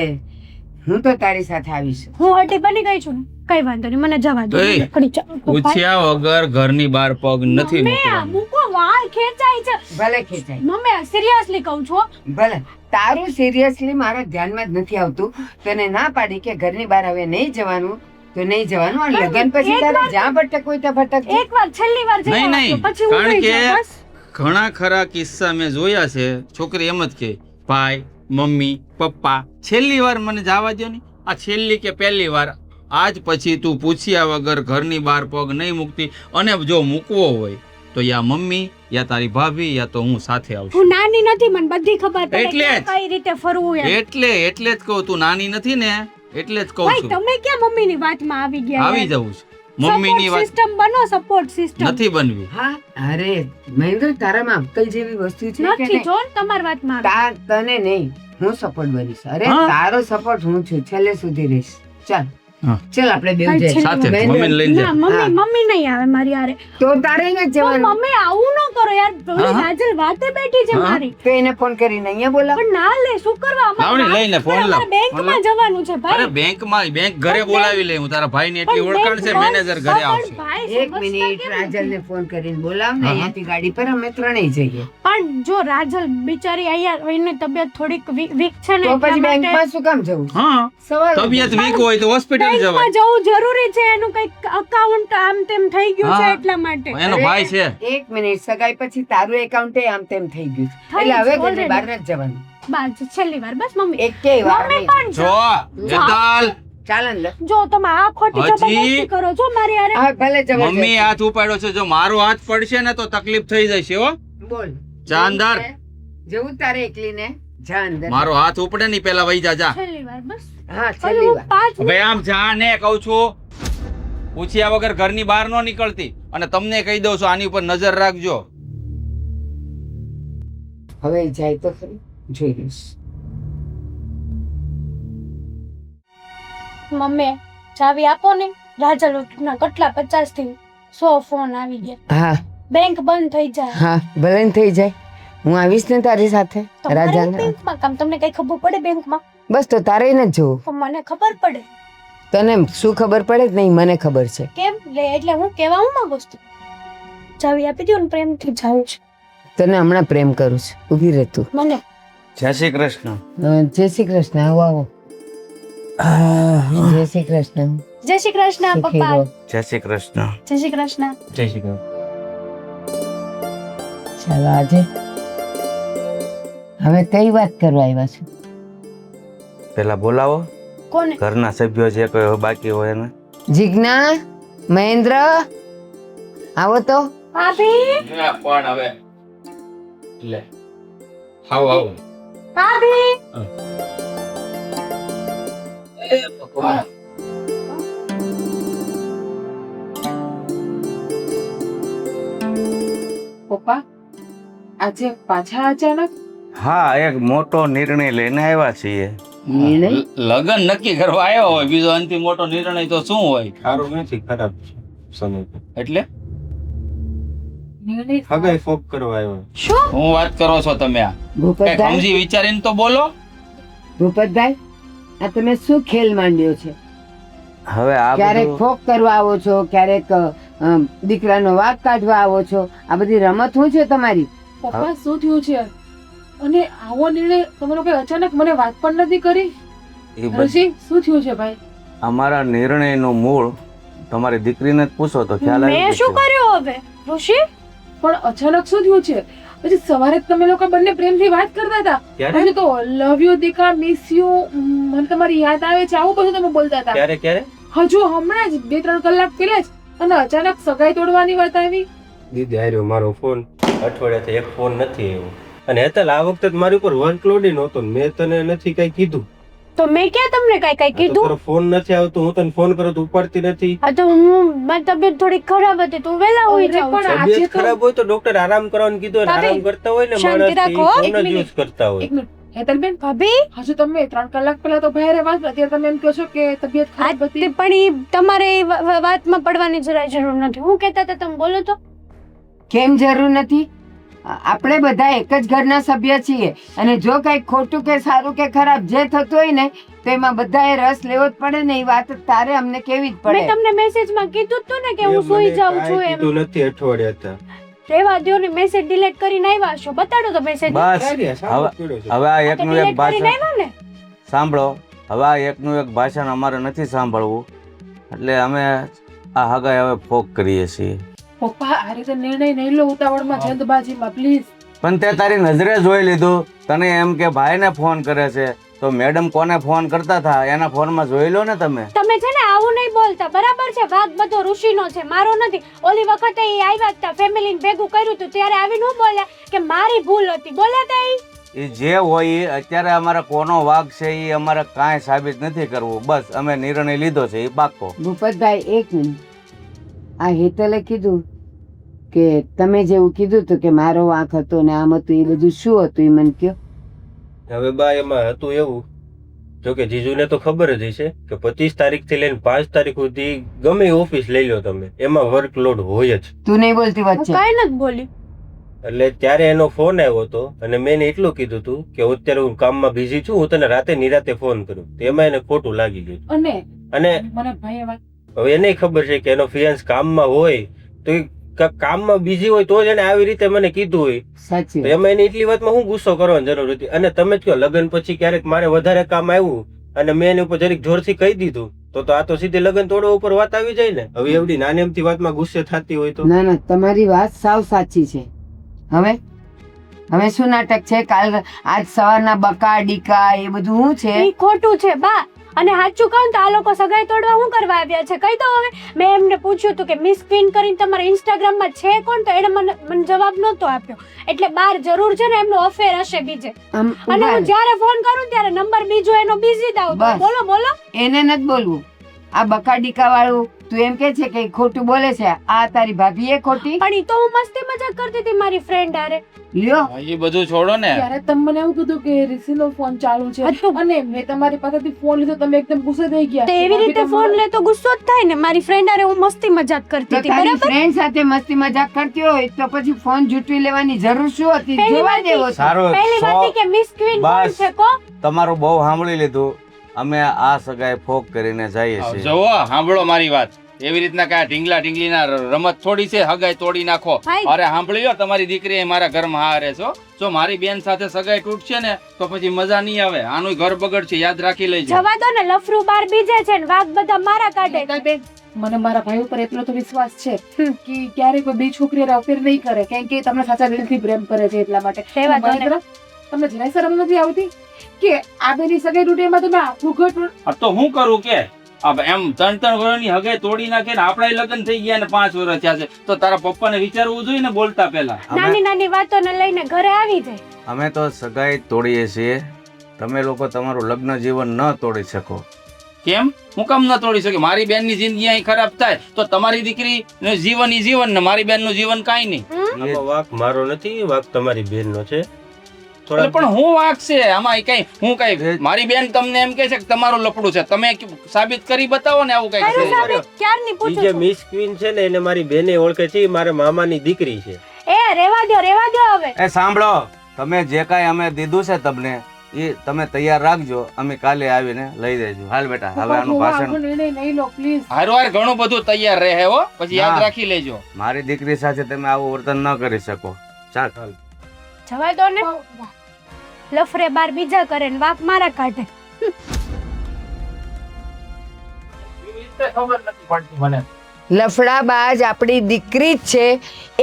હું તો તારી સાથે આવીશ. હું હડ્ડી બની ગઈ છું ને. કઈ વાંધો નહીં, મને જવા દો. એય, નીકળી જાઓ. પૂછ્યા વગર ઘરની બહાર પગ નથી મમ્મી, આ મૂકવાનો. મૂકો, વાળ ખેંચાય છે. ભલે ખેંચાય, મમ્મી સિરિયસલી કહું છું. ભલે. તારું સિરિયસલી મારા ધ્યાનમાં જ નથી આવતું. તને ના પાડી કે ઘરની બહાર હવે નહીં જવાનું તો નહીં જવાનું, અને લગ્ન પછી એક તારે વાર- જ્યાં ભટક હોય ત્યાં ભટકજે. એકવાર છેલ્લી વાર જઈ નહીં, આવજો, નહીં. પછી હું કારણ નહીં કે- જાઉં, બસ. ઘણા ખરા કિસ્સા મેં જોયા છે. છોકરી એમ જ કે ભાઈ, મમ્મી, પપ્પા છેલ્લી વાર મને જવા દો ને. આ છેલ્લી કે પહેલી વાર, આજ પછી તું પૂછ્યા વગર ઘરની બહાર પગ નહીં મૂકતી. અને જો મૂકવો હોય તો યા મમ્મી, યા તારી ભાભી, યા તો હું સાથે આવશું. હું નાની નથી, મને બધી ખબર પડે એટલે કે જ. કઈ રીતે ફરવું એમ. એટલે જ કહું, તું નાની નથી ને, એટલે જ કહું ભાઈ છું. તમે ક્યાં મમ્મીની વાતમાં આવી ગયા? આવી જવું છે. મમ્મીની વાત સિસ્ટમ બનો, સપોર્ટ સિસ્ટમ. નથી બનવી. હા, અરે મહેન્દ્ર, તારામાં અક્કલ જેવી વસ્તુ છે કે નથી નહીં? જો ને તમારી વાતમાં આવી. તને નહીં, હું સપોર્ટ બનીશ. અરે હા. તારો સપોર્ટ હું છું, છેલ્લે સુધી રહીશ. ચાલ હા. ચાલ, આપણે બેવ ભાઈ, જઈએ. છેલ્લે સાથે મહેન્દ્ર, મમ્મીને લઈને જા. ના હા. મમ્મી નહીં આવે મારી હારે. તો તારે ન તો જવાનું. મમ્મી આવું ન કરો યાર. ઓલી હા. કાજલ વાતે બેઠી છે હા. મારી. તો એને ફોન કરીને અહીંયા બોલાવ. પણ ના લે, શું કરવા? લાવણી લઈને ફોન લાવ. અમારે બેંકમાં જવાનું છે અરે ભાઈ. બેંક ઘરે બોલાવી લે. હું તારા ભાઈની એટલી પણ ઓળખાણ છે, બેંક મેનેજર ઘરે પણ આવશે. ભાઈ, એક સમજતા મિનિટ, કેમ રાજલને ફોન કરીને બોલાવ ને. હા. અહીંયાથી ગાડી પર અમે ત્રણેય જઈએ. પણ જો રાજલ બિચારી અહીંયા એની તબિયત થોડીક વીક છે ને તો એટલા પછી માટે બેંકમાં શું કામ જવું? હા, સવાલ જ તબિયત નથી. વીક હોય તો હોસ્પિટલ જવાય. બેંકમાં જવું જરૂરી છે. એનું કઈક અકાઉન્ટ આમ તેમ થઈ ગયું છે હા. એટલા માટે. એનો ભાઈ છે. એક મિનિટ, સગાઈ પછી તારું એકાઉન્ટ આમ તેમ થઈ ગયું છે. થઈ એટલે હવે ગયું ઘરની already. બહાર નથી જવાનું. બસ છેલ્લી વાર બસ મમ્મી. એકેય વાર મમ્મી નહીં. પણ જો જો. જતાલ, ચાલ અંદર. જો તમે આ ખોટી હજી? જબરદસ્તી કરો છો મારી હારે. હા, ભલે જવા મમ્મી હાથ ઉપાડ્યો છે. જો મારો હાથ પડશે ને તો તકલીફ થઈ જશે હો. બોલ. જા અંદર. જવું તારે એકલીને? જા અંદર. મારો હાથ ઉપડે નહીં પેલા વહી જા. છેલ્લી વાર બસ. હા, હજી છેલ્લી હું વાર. 5 હવે આમ જા ને કહું છું. પૂછ્યા વગર ઘરની બહાર ન નીકળતી. અને તમને કહી દઉં છું, આની ઉપર નજર રાખજો. હવે જાય તો ખરી, જોઈ લઈશ. મમ્મી ચાવી આપો ને. રાજલ ના કેટલા 50 થી 100 ફોન આવી ગયા. હા બેંક બંધ થઈ જાય. હા, ભલે ને થઈ જાય. હું આવીશ ને તારી સાથે. તમારે રાજાને બેંકમાં કામ, તમને કઈ ખબર પડે બેંકમાં? બસ તો તારે ન જવું. પણ મને ખબર પડે. તને શું ખબર પડે જ નહીં, મને ખબર છે. કેમ લે? એટલે હું કેવા હું માંગુ છું. ચાવી આપી દો ને, પ્રેમથી જાઉં છું. તને હમણાં પ્રેમ કરું છું. ઊભી રહે તું. મને જય શ્રી કૃષ્ણ. જય શ્રી કૃષ્ણ. આવો આવો. જય શ્રી કૃષ્ણ. જય શ્રી કૃષ્ણ સુખી પપ્પા. રહો. જય શ્રી કૃષ્ણ. જય શ્રી કૃષ્ણ. જય શ્રી કૃષ્ણ. ચાલો, આજે હવે કઈ વાત કરવા આવ્યા છો? પેલા બોલાવો કોને? ઘરના સભ્યો જે કોઈ બાકી હોય એને. જીજ્ઞા, મહેન્દ્ર, આવો તો. ભાભી, પણ હવે લે આવો. ભાભી. પપ્પા આજે પાછા અચાનક? હા, એક મોટો નિર્ણય લઈને આવ્યા છીએ. નિર્ણય? લગન નક્કી કરવા આવ્યો હોય, બીજો અંતિમ મોટો નિર્ણય તો શું હોય? સારું નથી, ખરાબ છે સમય. એટલે નિર્ણય હગાઈ ફોક કરવા આવ્યો. શું? હું વાત કરો છો તમે? આ કઈ ભૂપતભાઈ, સમજી વિચારીને તો બોલો. ભૂપતભાઈ, આ તમે શું ખેલ માંડ્યો છે? હવે આ ક્યારેક બધું ફોક કરવા આવો છો, ક્યારેક દીકરાનો વાંક કાઢવા આવો છો. આ બધી રમત શું છે તમારી? પપ્પા શું થયું છે? અને આવો નિર્ણય તમે લોકો અચાનક મને વાત પણ નથી કરી. એ બધું ઋષિ શું થયું છે ભાઈ? અમારા નિર્ણયનું મૂળ તમારી દીકરીને જ પૂછો તો ખ્યાલ આવી મેં શું જશે. કર્યું હવે? ઋષિ, પણ અચાનક શું થયું છે? પછી સવારે જ તમે લોકો બંને પ્રેમથી વાત કરતા હતા. ક્યારે પછી તો લવ યુ દીકા, મિસ યુ, મને તમારી યાદ આવે છે, આવું બધું તમે બોલતા હતા. ક્યારે ક્યારે હજુ હમણાં જ 2-3 કલાક પહેલા જ. અને અચાનક સગાઈ તોડવાની વાત આવી. દીદી હાર્યો મારો ફોન. અઠવાડિયાથી એક ફોન નથી આવ્યો. અને હેતલ આ વખતે જ મારી ઉપર વર્કલોડ નહોતો ને મેં તને નથી કઈ કીધું. તો મેં ક્યાં તમને કઈ કઈ આ તો કીધું? તારો ફોન નથી આવતો, હું તને ફોન કરું તો ઉપાડતી નથી. આ તો મારી તબિયત થોડી ખરાબ હતી, તું વેલા હોઈ અરે જાવ પણ છો. આજે તબિયત તો- ખરાબ હોય તો ડોક્ટર આરામ કરવાનું કીધું અને ભાભી, આરામ કરતા હોય ને શાંતિ માણસ રાખો. ફોન એક જ મિનિટ. યુઝ કરતા હોય. એક મિનિટ હેતલબેન, ભાભી, હજુ તમે 3 કલાક પહેલા તો ભાઈ વાત અત્યારે તમે એમ કહો છો કે તબિયત ખરાબ તે હતી. પણ ઈ તમારે એ વાતમાં પડવાની જરાય જરૂર નથી. હું કહેતા હતા તમે બોલો તો. કેમ જરૂર નથી? આપણે બધા એક જ ઘરના સભ્ય છીએ, અને જો કઈક ખોટું કે સારું કે ખરાબ જે થતું હોય ને તો એમાં બધાએ રસ લેવો જ પડે ને. એ વાત તારે અમને કેવી જ મેં પડે. તમને મેસેજમાં કીધું જ તું ને કે હું સૂઈ જાઉં છું એમ. તું નથી અઠવાડિયા હતા. રેવા દ્યો ને, મેસેજ ડિલીટ કરીને આવ્યા છો. બતાડો તો મેસેજ. બસ હવે આ એકનું એક ડિલીટ કરીને ભાષણ આવ્યા ને. સાંભળો. હવે આ એકનું એક ભાષણ અમારે નથી સાંભળવું, એટલે અમે આ હગાઈ હવે ફોક કરીએ છીએ. પપ્પા આ રીતે નિર્ણય નહીં લો ઉતાવળમાં, જલ્દબાજીમાં પ્લીઝ. પણ તે તારી નજરે જોઈ લીધું. તને એમ કે ભાઈને ફોન કરે છે, તો મેડમ કોને ફોન કરતા હતા એના ફોનમાં જોઈ લો ને તમે. તમે છે ને આવું નહીં બોલતા, બરાબર છે? વાઘ બધો ઋષિનો છે, મારો નથી. ઓલી વખતે એ આવ્યા હતા, ફેમિલીને ભેગું કર્યું હતું, ત્યારે આવીને હું બોલ્યા કે મારી ભૂલ હતી. બોલ્યા હતા એ જે હોય એ અત્યારે અમારા કોનો વાગ છે એ અમારે કાંઈ સાબિત નથી કરવું. બસ અમે નિર્ણય લીધો છે એ પાક્કો. ભૂપતભાઈ એક મિનિટ. આ હેતલે કીધું કે તમે જેવું કીધું હતું કે મારો વાંક હતો ને આમ હતું, એ બધું શું હતું એ મને કયો. હવે બા એમાં હતું એવું, જો કે જીજુને તો ખબર જ હશે કે 25 તારીખથી લઈને 5 તારીખ સુધી ગમે ઓફિસ લઈ લો તમે, એમાં વર્કલોડ હોય જ. તું નહીં બોલતી હું વચ્ચે. કાંઈ નથી બોલી. એટલે ત્યારે એનો ફોન આવ્યો હતો અને મેં એને એટલું કીધું હતું કે અત્યારે હું કામમાં બિઝી છું, હું તને રાતે નિરાતે ફોન કરું. એમાં એને ખોટું લાગી ગયું. અને મને ભાઈએ વાત હવે એને ખબર છે કે એનો ફિયાન્સ કામમાં હોય તો એ કામમાં બિઝી હોય તો જ એને આવી રીતે મને કીધું હોય. સાચી તો એમાં એને એટલી વાતમાં હું ગુસ્સો કરવાની જરૂર હતી. અને તમે જ કહો લગ્ન પછી ક્યારેક મારે વધારે કામ આવ્યું અને મેં એની ઉપર જરીક જોરથી કહી દીધું તો આ તો સીધી લગ્ન તોડવા ઉપર વાત આવી જાય ને. હવે એવડી નાની અમથી વાતમાં ગુસ્સે થતી હોય તો. ના ના, તમારી વાત સાવ સાચી છે. હવે શું નાટક છે? કાલ આજ સવારના બકા ડીકા એ બધું શું છે? એ ખોટું છે બા. અને સાચું કહું તો આ લોકો સગાઈ તોડવા શું કરવા આવ્યા છે કહી દો હવે. મેં એમને પૂછ્યું હતું કે મિસ ક્વીન કરીને તમારા ઇન્સ્ટાગ્રામમાં છે કોણ, તો એને મને જવાબ નહોતો આપ્યો. એટલે બાર જરૂર છે ને એમનો અફેર હશે બીજે. આમ અને ઉભા હું રહે. જ્યારે ફોન કરું ત્યારે નંબર બીજો એનો બિઝી દાવ. બસ. બોલો બોલો. એને નથી બોલવું. આ બકા ડીકા વાળું તું એમ કે છે કે ઈ ખોટું બોલે છે. આ તારી ભાભી એ ખોટી પણ ઈ તો હું મસ્તી મજાક કરતી હતી મારી ફ્રેન્ડ હારે. લ્યો. એ બધું છોડો ને. ત્યારે તમે મને એવું કીધું કે રિસીનો ફોન ચાલુ છે અને મેં તમારી પાસેથી ફોન લીધો, તમે એકદમ ગુસ્સે થઈ ગયા. તો એવી રીતે ફોન લે તો ગુસ્સો જ થાય ને. મારી ફ્રેન્ડ હારે હું મસ્તી મજાક કરતી તો હતી, તારી બરાબર? ફ્રેન્ડ સાથે મસ્તી મજાક કરતી હોય તો પછી ફોન જૂટવી લેવાની જરૂર શું હતી? પહેલી જોવા વાત દેવો છે. સારું પહેલી વાત ઈ કે મિસ ક્વીન કોણ બસ. છે કો? તમારું બહુ સાંભળી લીધું. અમે આ સગાઈ ફોક કરીને જઈએ છીએ. જવો સાંભળો મારી વાત. એવી રીતના કાંઈ ઢીંગલા ઢીંગલીના રમત થોડી છે, હગાઈ તોડી નાખો. ભાઈ. અરે સાંભળી લો, તમારી દીકરી અહીં મારા ઘરમાં હારે છો. જો મારી બેન સાથે સગાઈ તૂટશે ને તો પછી મજા નહીં આવે. આનું ઘર બગડશે, યાદ રાખી લેજો. જવા દો ને, લફરું બાર બીજે છે ને વાઘ બધા મારા કાઢે છે. બેન, મને મારા ભાઈ ઉપર એટલો તો વિશ્વાસ છે કે ક્યારેય કોઈ બે છોકરી અફેર નહીં કરે, કેમ કે તમને સાચા દિલથી પ્રેમ કરે છે એટલા માટે. રહેવા દો ને. મારી તરફ તમને જરાય શરમ નથી આવતી કે આ બેની સગાઈ તૂટે એમાં તમે આખું ઘર આ તો હું કરું કે એમ 3 વર્ષની હગાઈ તોડી નાખે ને આપણા લગ્ન થઈ ગયા ને 5 વર્ષ થયા છે, તો તારા પપ્પાને વિચારવું જોઈએ ને બોલતા પહેલા. નાની નાની વાતોને લઈને ઘરે આવી જાય. અમે તો સગાઈ તોડીએ છીએ. તમે લોકો તમારું લગ્ન જીવન ન તોડી શકો. કેમ? હું કામ ન તોડી શકે? મારી બેનની જિંદગી અહીં ખરાબ થાય તો તમારી દીકરી જીવન ઈ જીવન ને મારી બેનનું જીવન કાંઈ નહીં. આમાં વાંક મારો નથી, વાંક તમારી બેનનો છે. એટલે પણ હું વાંક છે આમાં? કઈ હું કઈ મારી બેન તમને એમ કે છે કે તમારું લફડું છે, તમે સાબિત કરી બતાવો ને આવું કઈ અરે છે. સાબિત ક્યારની ઈ પૂછું જે છું. મિસ ક્વીન છે ને એને મારી બેને ઓળખે છે, ઈ મારા મામાની દીકરી છે. એ રેવા દો હવે. એ સાંભળો, તમે જે કાંઈ અમે દીધું છે તમને એ તમે તૈયાર રાખજો. અમે કાલે આવીને લઈ જઈશું. હાલ બેટા, હવે આનું ભાષણ. નિર્ણય નહીં લો પ્લીઝ. હારવાર ઘણું બધું તૈયાર રહે હો, પછી યાદ ના. રાખી લેજો. મારી દીકરી સાથે તમે આવું વર્તન ન કરી શકો. ચાલ. જવા દો ને. લફરે બાર બીજા કરે ને વાઘ મારા કાઢે. ખબર નથી પડતી મને. લફડાબાજ આપણી દીકરી જ છે.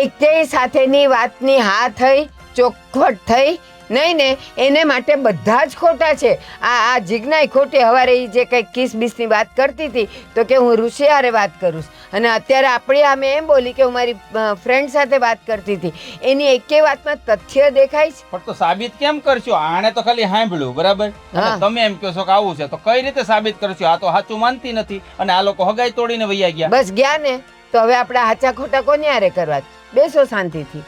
એકેય સાથેની વાતની હા થઈ, ચોખવટ થઈ નહીં ને, એને માટે બધા જ ખોટા છે. આ જીજ્ઞાય ખોટી. હવારે ઈ જે કંઈક કિસ બીસની વાત કરતી હતી તો કે હું ઋષિ હારે વાત કરું છું, અને અત્યારે આપણી આમે એમ બોલી કે હું મારી ફ્રેન્ડ સાથે વાત કરતી હતી. એની એકેય વાતમાં તથ્ય દેખાય છે. પણ તો સાબિત કેમ કરશો? આને તો ખાલી સાંભળ્યું, બરાબર? અને હા. તમે એમ કહો છો કે આવું છે, તો કઈ રીતે સાબિત કરશો? આ તો સાચું માનતી નથી અને આ લોકો હગાઈ તોડીને વૈયા ગયા. બસ ગયા ને, તો હવે આપણે હાચા ખોટા કોની હારે કરવા? બેસો શાંતિથી.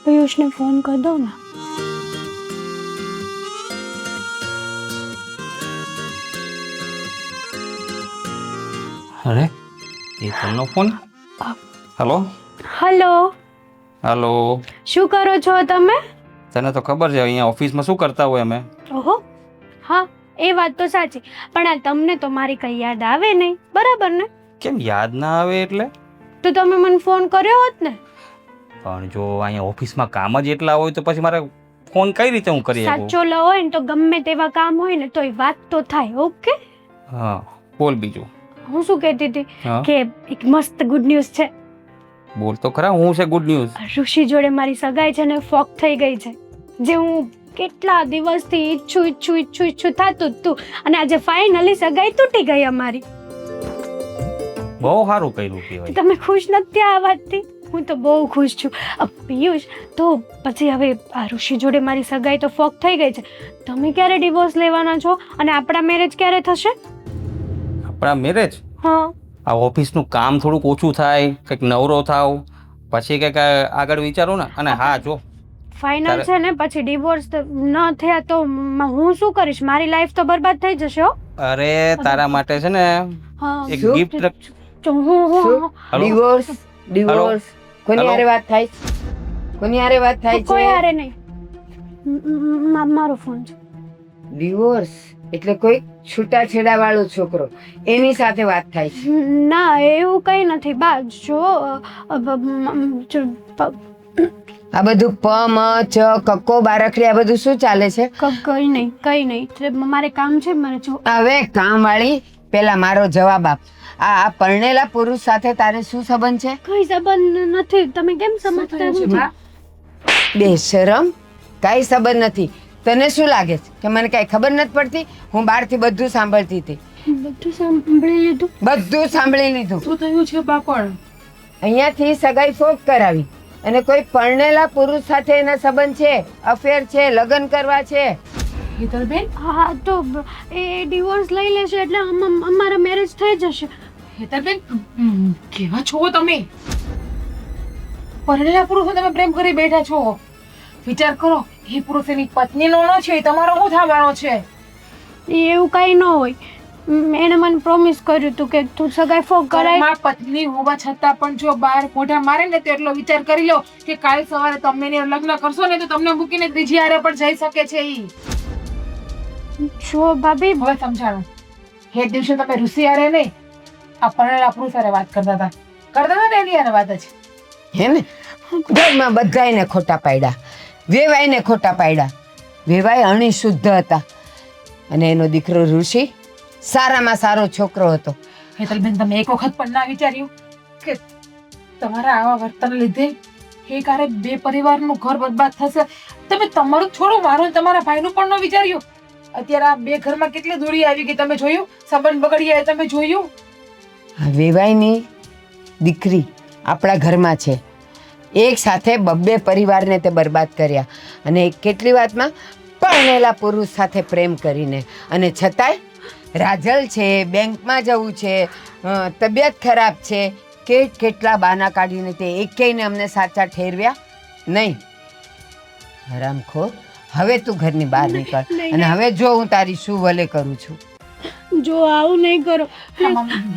પિયુષને ફોન કરી દો ને. અરે એ તમનો ફોન. હેલો. હલો. હાલો, શું કરો છો તમે? તને તો ખબર છે અહીંયા ઓફિસમાં શું કરતા હોય અમે. ઓહો, હા એ વાત તો સાચી, પણ આ તમને તો મારી કઈ યાદ આવે નહીં, બરાબર ને? કેમ યાદ ના આવે એટલે? તો તમે મને ફોન કર્યો હોત ને. પણ જો અહીંયા ઓફિસમાં કામ જ એટલા હોય તો પછી મારે ફોન કઈ રીતે હું કરી શકું? સાચો લો હોય ને તો ગમે તેવા કામ હોય ને તોય વાત તો થાય. ઓકે, હા, બોલ બીજું. હું શું કહેતી હતી હા, કે એક મસ્ત ગુડ ન્યૂઝ છે. બોલ તો ખરા, હું છે ગુડ ન્યૂઝ? ઋષિ જોડે મારી સગાઈ છે ને ફોક થઈ ગઈ છે, જે હું કેટલા દિવસથી ઈચ્છું થતું જ તું, અને આજે ફાઇનલી સગાઈ તૂટી ગઈ અમારી. બહુ સારું કર્યું કહેવાય. તમે ખુશ નથી આ વાતથી? હું તો બહુ ખુશ છું. પિયુષ, તો પછી હવે આ ઋષિ જોડે મારી સગાઈ તો ફોક થઈ ગઈ છે, તમે ક્યારે ડિવોર્સ લેવાના છો અને આપણા મેરેજ ક્યારે થશે? આપણા મેરેજ? હા, આ ઓફિસનું કામ થોડુંક ઓછું થાય, કંઈક નવરો થાવ, પછી કંઈક આગળ વિચારો ને. અને હા જો ફાઇનલ છે ને, પછી ડિવોર્સ ન થયા તો હું શું કરીશ? મારી લાઈફ તો બરબાદ થઈ જશે. હો, અરે તારા માટે છે ને હા, એક શું? ગિફ્ટ. શું? હલો? ડિવોર્સ? ડિવોર્સ? કોની હલો? હારે વાત થાય? કોની હારે વાત થાય કોઈ છે? હારે નહીં. મારો ફોન છે. ડિવોર્સ એટલે કોઈ છૂટાછેડા વાળો છોકરો, એની સાથે વાત થાય છે. ના, એવું કઈ નથી બા. જો આ બધું પ મ ચ કક્કો બારકડી આ બધું શું ચાલે છે? કઈ નહીં. મારે કામ છે, મારે જો. હવે કામ વાળી, પેલા મારો જવાબ આપ. આ પરણેલા પુરુષ સાથે તારે શું સંબંધ છે? કઈ સંબંધ નથી. તમે કેમ સમજતા નથી? બેશરમ, કઈ સંબંધ નથી. તને શું લાગે છે કે મને કઈ ખબર નથી પડતી? હું બહારથી બધું સાંભળતી હતી. બધું સાંભળી લીધું. બધું સાંભળી લીધું. શું થયું છે બાપણ? અહીંયાથી સગાઈ ફોક કરાવી અને કોઈ પરણેલા પુરુષ સાથે એના સંબંધ છે, અફેર છે, લગ્ન કરવા છે. હેતલબેન, હા, તો એ ડિવોર્સ લઈ લેશે એટલે અમારા મેરેજ થઈ જશે. હેતલબેન, કેવા છો તમે? પરણેલા પુરુષો તમે પ્રેમ કરી બેઠા છો. વિચાર કરો, એ પુરુષ એની પત્નીનો ન છે, એ તમારો શું થવાનો છે? એવું કઈ ન હોય. એણે મને પ્રોમિસ કર્યું હતું કે તું સગાઈ ફોક કરાય. ઘરમાં પત્ની હોવા છતાં પણ જો બહાર મોઢા મારે ને તો એટલો વિચાર કરી લો કે કાલ સવારે તમે એને લગ્ન કરશો ને તો તમને મૂકીને બીજી હારે પણ જઈ શકે છે. ઈ જો ભાભી, હવે સમજાણું. એ દિવસે તમે ઋષિ હારે નહીં, આ પરણેલા પુરુષ હારે વાત કરતા હતા ને, એની હારે વાત જ. હે ને? ઘરમાં બધાયને ખોટા પાડ્યા, વેવાઈને ખોટા પાડ્યા. વેવાય અણી શુદ્ધ હતા અને એનો દીકરો ઋષિ સારામાં સારો છોકરો હતો. હેતલબેન, તમે એક વખત પણ ના વિચાર્યું કે તમારા આવા વર્તન લીધે એક હારે બે પરિવારનું ઘર બરબાદ થશે? તમે તમારું છોડો, મારું તમારા ભાઈનું પણ ન વિચાર્યું? અત્યારે આ બે ઘરમાં કેટલી દૂરી આવી ગઈ, તમે જોયું? સંબંધ બગડી ગયા, તમે જોયું? આ વેવાઈની દીકરી આપણા ઘરમાં છે. એક સાથે બબ્બે પરિવારને તે બરબાદ કર્યા, અને કેટલી વાતમાં પરણેલા પુરુષ સાથે પ્રેમ કરીને. અને છતાંય રાજલ છે, બેંકમાં જવું છે, તબિયત ખરાબ છે, કેટલા બાના કાઢીને તે એકેયને અમને સાચા ઠેરવ્યા નહીં. હરામખોર, હવે તું ઘરની બહાર નીકળ. અને હવે જો હું તારી શું ભલે કરું છું. જો આવું નહીં કરો.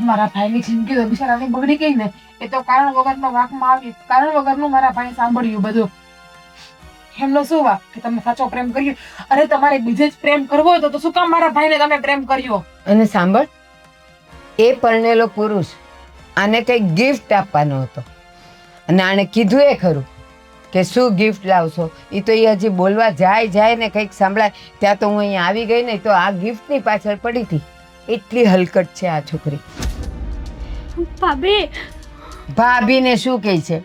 મારા ભાઈની જિંદગી તો બિચારાની બગડી ગઈ ને, એ તો કારણ વગરનો વાંકમાં આવી, કારણ વગરનું મારા ભાઈ સાંભળ્યું બધું. એમનો શું વાંક કે તમે સાચો પ્રેમ કર્યો? અરે તમારે બીજે જ પ્રેમ કરવો હતો તો શું કામ મારા ભાઈને તમે પ્રેમ કર્યો? અને સાંભળ, એ પરણેલો પુરુષ આને કંઈક ગિફ્ટ આપવાનો હતો, અને આણે કીધું એ ખરું કે શું ગિફ્ટ લાવશો. એ તો એ હજી બોલવા જાય ને કંઈક સાંભળાય ત્યાં તો હું અહીંયા આવી ગઈ ને, તો આ ગિફ્ટની પાછળ પડી હતી. એટલી હલકટ છે આ છોકરી. ભાભી, ભાભીને શું કહે છે?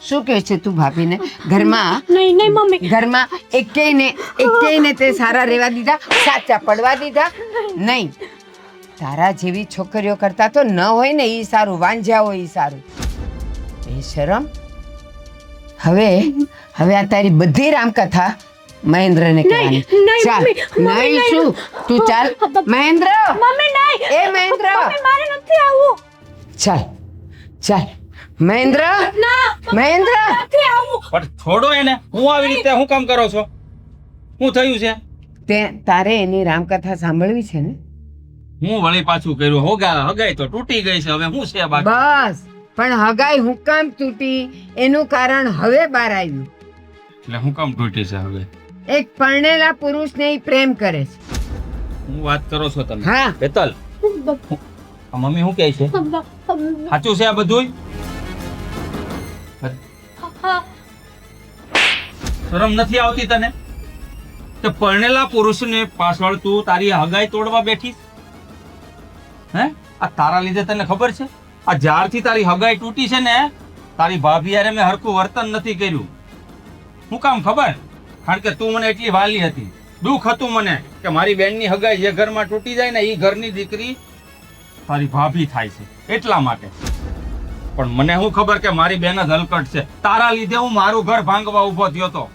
શું કહે છે તું ભાભીને? ઘરમાં નહીં મમ્મી, ઘરમાં એકેયને તે સારા રહેવા દીધા, સાચા પડવા દીધા નહીં. તારા જેવી છોકરીઓ કરતા તો ન હોય ને એ સારું, વાંઝ્યા હોય એ સારું. એ શરમ. હવે આ તારી બધી રામકથા મહેન્દ્રને કહેવાની. ચાલ, નહીં શું તું ચાલ મહેન્દ્ર. મમ્મી નહીં. એ મહેન્દ્ર, મમ્મી, મારે નથી આવું. ચાલ મહેન્દ્ર. ના મહેન્દ્ર, નથી આવું. પણ છોડો એને. હું આવી રીતે હું કામ કરો છો? શું થયું છે? તારે એની રામકથા સાંભળવી છે ને? હું વળી પાછું કર્યું? હગાઈ તો તૂટી ગઈ છે, હવે હું છે બાકી? બસ પણ હગાઈ હું કામ તૂટી એનું કારણ હવે બહાર આવ્યું. એટલે હું કામ તૂટી છે હવે? એક પરણેલા પુરુષને ઈ પ્રેમ કરે છે. હું વાત કરો છો તમે? હા. હેતલ, આ મમ્મી શું કહે છે? સાચું છે આ બધું? શરમ નથી આવતી તને કે પરણેલા પુરુષને પાછળ તું તારી હગાઈ તોડવા બેઠી? હે, આ તારા લીધે તને ખબર છે? આ જ્યારથી તારી હગાઈ તૂટી છે ને, તારી ભાભી હારે મેં હરખું વર્તન નથી કર્યું. હું કામ ખબર? કારણ કે તું મને એટલી વાલી હતી, દુઃખ હતું મને કે મારી બેનની હગાઈ જે ઘરમાં તૂટી જાય ને, એ ઘરની દીકરી તારી ભાભી થાય છે, એટલા માટે. પણ મને શું ખબર કે મારી બેન જ હલકટ છે. તારા લીધે હું મારું ઘર ભાંગવા ઊભો થયો તો.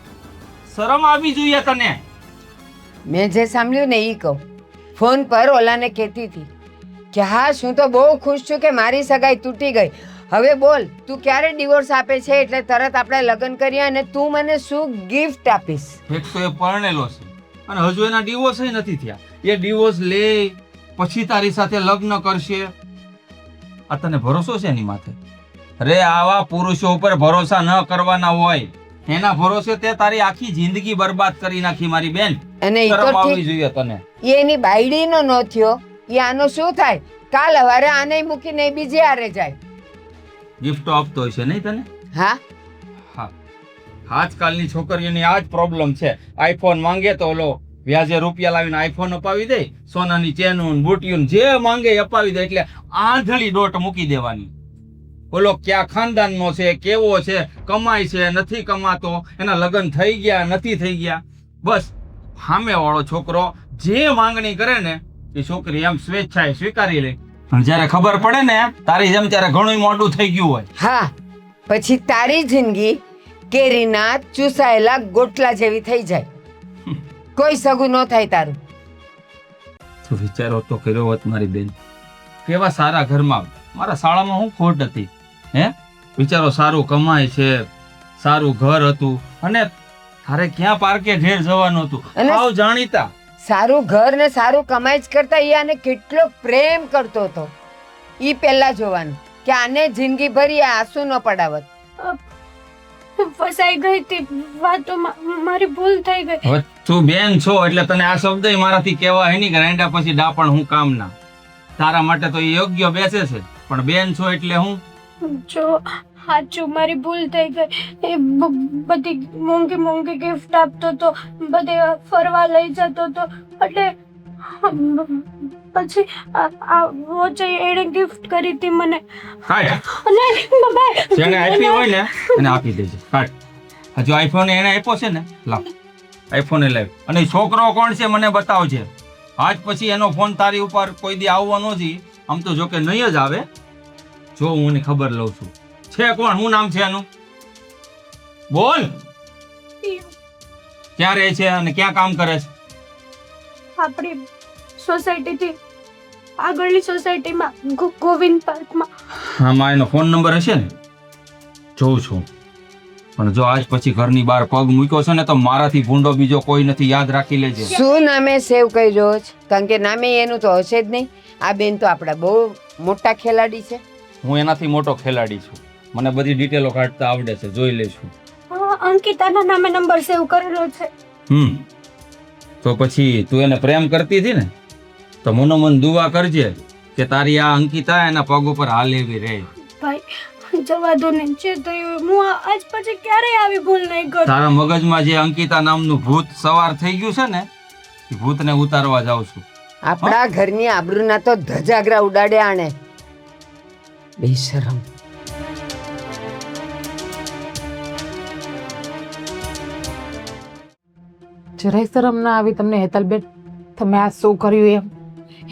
શરમ આવી જોઈએ તને. મેં જે સાંભળ્યું ને ઈ કહું. ફોન પર ઓલાને કહેતી હતી કે હા હું તો બહુ ખુશ છું કે મારી સગાઈ તૂટી ગઈ. હવે બોલ તું ક્યારે ડિવોર્સ આપે છે એટલે તરત આપણે લગ્ન કરીએ અને તું મને શું ગિફ્ટ આપીશ? એક તો એ પરણેલો છે અને હજુ એના ડિવોર્સ નથી થયા. એ ડિવોર્સ લે પછી તારી સાથે લગ્ન કરશે. આ તને ભરોસો છે એની માથે? અરે આવા પુરુષો ઉપર ભરોસા ન કરવાના હોય. એના ભરોસે તે તારી આખી જિંદગી બરબાદ કરી નાખી મારી બેન. અને ઈ તો શરમ આવવી ઠીક, જોઈએ તને. ઈ એની બાયડીનો ન થયો, ઈ આનો શું થાય? કાલ હવારે આને મૂકીને બીજે હારે જાય. ગિફ્ટો આપતો હોય છે નહીં તને? હા, હા, આજકાલની છોકરીઓની આ જ પ્રોબ્લેમ છે. આઈફોન માંગે તો ઓલો વ્યાજે રૂપિયા લાવીને આઈફોન અપાવી દે, સોનાની ચેનું બુટિયું જે માંગે એ અપાવી દે, એટલે આંધળી દોટ મૂકી દેવાની. ઓલો ક્યાં ખાનદાનનો છે, કેવો છે, કમાય છે, નથી કમાતો, એના લગ્ન થઈ ગયા નથી થઈ ગયા, બસ સામે વાળો છોકરો જે માંગણી કરે ને એ છોકરી એમ સ્વેચ્છાએ સ્વીકારી લે. પણ જ્યારે ખબર પડે ને તારી જેમ, ત્યારે ઘણું મોટું થઈ ગયું હોય. હા, પછી તારી જિંદગી કેરીના ચૂસાયેલા ગોટલા જેવી થઈ જાય. કોઈ સગું ન થાય તારું. તું વિચારો તો કર્યો હોત મારી બેન, કેવા સારા ઘરમાં, મારા શાળામાં હું ખોટ હતી? હે, વિચારો સારું કમાય છે, સારું ઘર હતું, અને તારે ક્યાં પાર્કે ઘેર જવાનું હતું, અને આવ જાણીતા. સારું ઘર ને સારું કમાઈ જ કરતા ઈ આને કેટલો પ્રેમ કરતો હતો. ઈ પહેલા જોવાનું કે આને જિંદગી ભરી આ આંસુ ન પડાવત. ફસાઈ ગઈ હતી વાતોમાં, મારી ભૂલ થઈ ગઈ. હવે તું બેન છો એટલે તને આ શબ્દ મારાથી કહેવાય નહીં કે રાંડા પછી ડાપણ હું કામના. તારા માટે તો એ યોગ્ય બેસે છે, પણ બેન છો એટલે હું. જો સાચું મારી ભૂલ થઈ ગઈ. એ બધી મોંઘી મોંઘી ગિફ્ટ આપતો તો, બધે ફરવા લઈ જતો તો, એટલે પછી આ વોચ એણે ગિફ્ટ કરી હતી મને. કાઢ, નહીં બાબા, જેને આપી હોય ને એને આપી દેજે. કાઢ. હજુ આઈફોન એને આપ્યો છે ને, લાવ આઈફોન એ લાવ. અને ઈ છોકરો કોણ છે મને બતાવજે. આજ પછી એનો ફોન તારી ઉપર કોઈ દી આવવાનો નથી. આમ તો જો કે નહીં જ આવે, જો હું એને ખબર લઉં છું. છે કોણ? શું નામ છે એનું? બોલ. ક્યાં રહે છે અને ક્યાં કામ કરે છે? આપણી સોસાયટીથી આગળની સોસાયટીમાં ગોવિંદ પાર્કમાં. આમાં એનો ફોન નંબર હશે ને? જોઉં છું. પણ જો આજ પછી ઘરની બહાર પગ મૂક્યો છે ને તો મારાથી ભૂંડો બીજો કોઈ નથી, યાદ રાખી લેજે. શું નામે સેવ કર્યો છે? કારણ કે નામે એનું તો હશે જ નહીં. આ બેન તો આપણા બહુ મોટા ખેલાડી છે. હું એનાથી મોટો ખેલાડી છું, મને બધી ડિટેલો કાઢતા આવડે છે, જોઈ લઈશું. અંકિતાના નામે નંબર સેવ કરેલો છે. તો પછી તું એને પ્રેમ કરતી હતી ને, તો મનોમન દુઆ કરજે કે તારી આ અંકિતા એના પગ ઉપર હાલેવી રહે. ભાઈ જવા દો ને, જે થયું હું આજ પછી ક્યારેય આવી ભૂલ નહીં કરું. તારા મગજમાં જે અંકિતા નામનું ભૂત સવાર થઈ ગયું છે ને, એ ભૂતને ઉતારવા જાઉં છું. આપણા ઘરની આબરૂના તો ધજાગરા ઉડાડ્યા આણે. બેશરમ. જરાય શરમ ના આવી તમને હેતલબેન? તમે આ શું કર્યું એમ?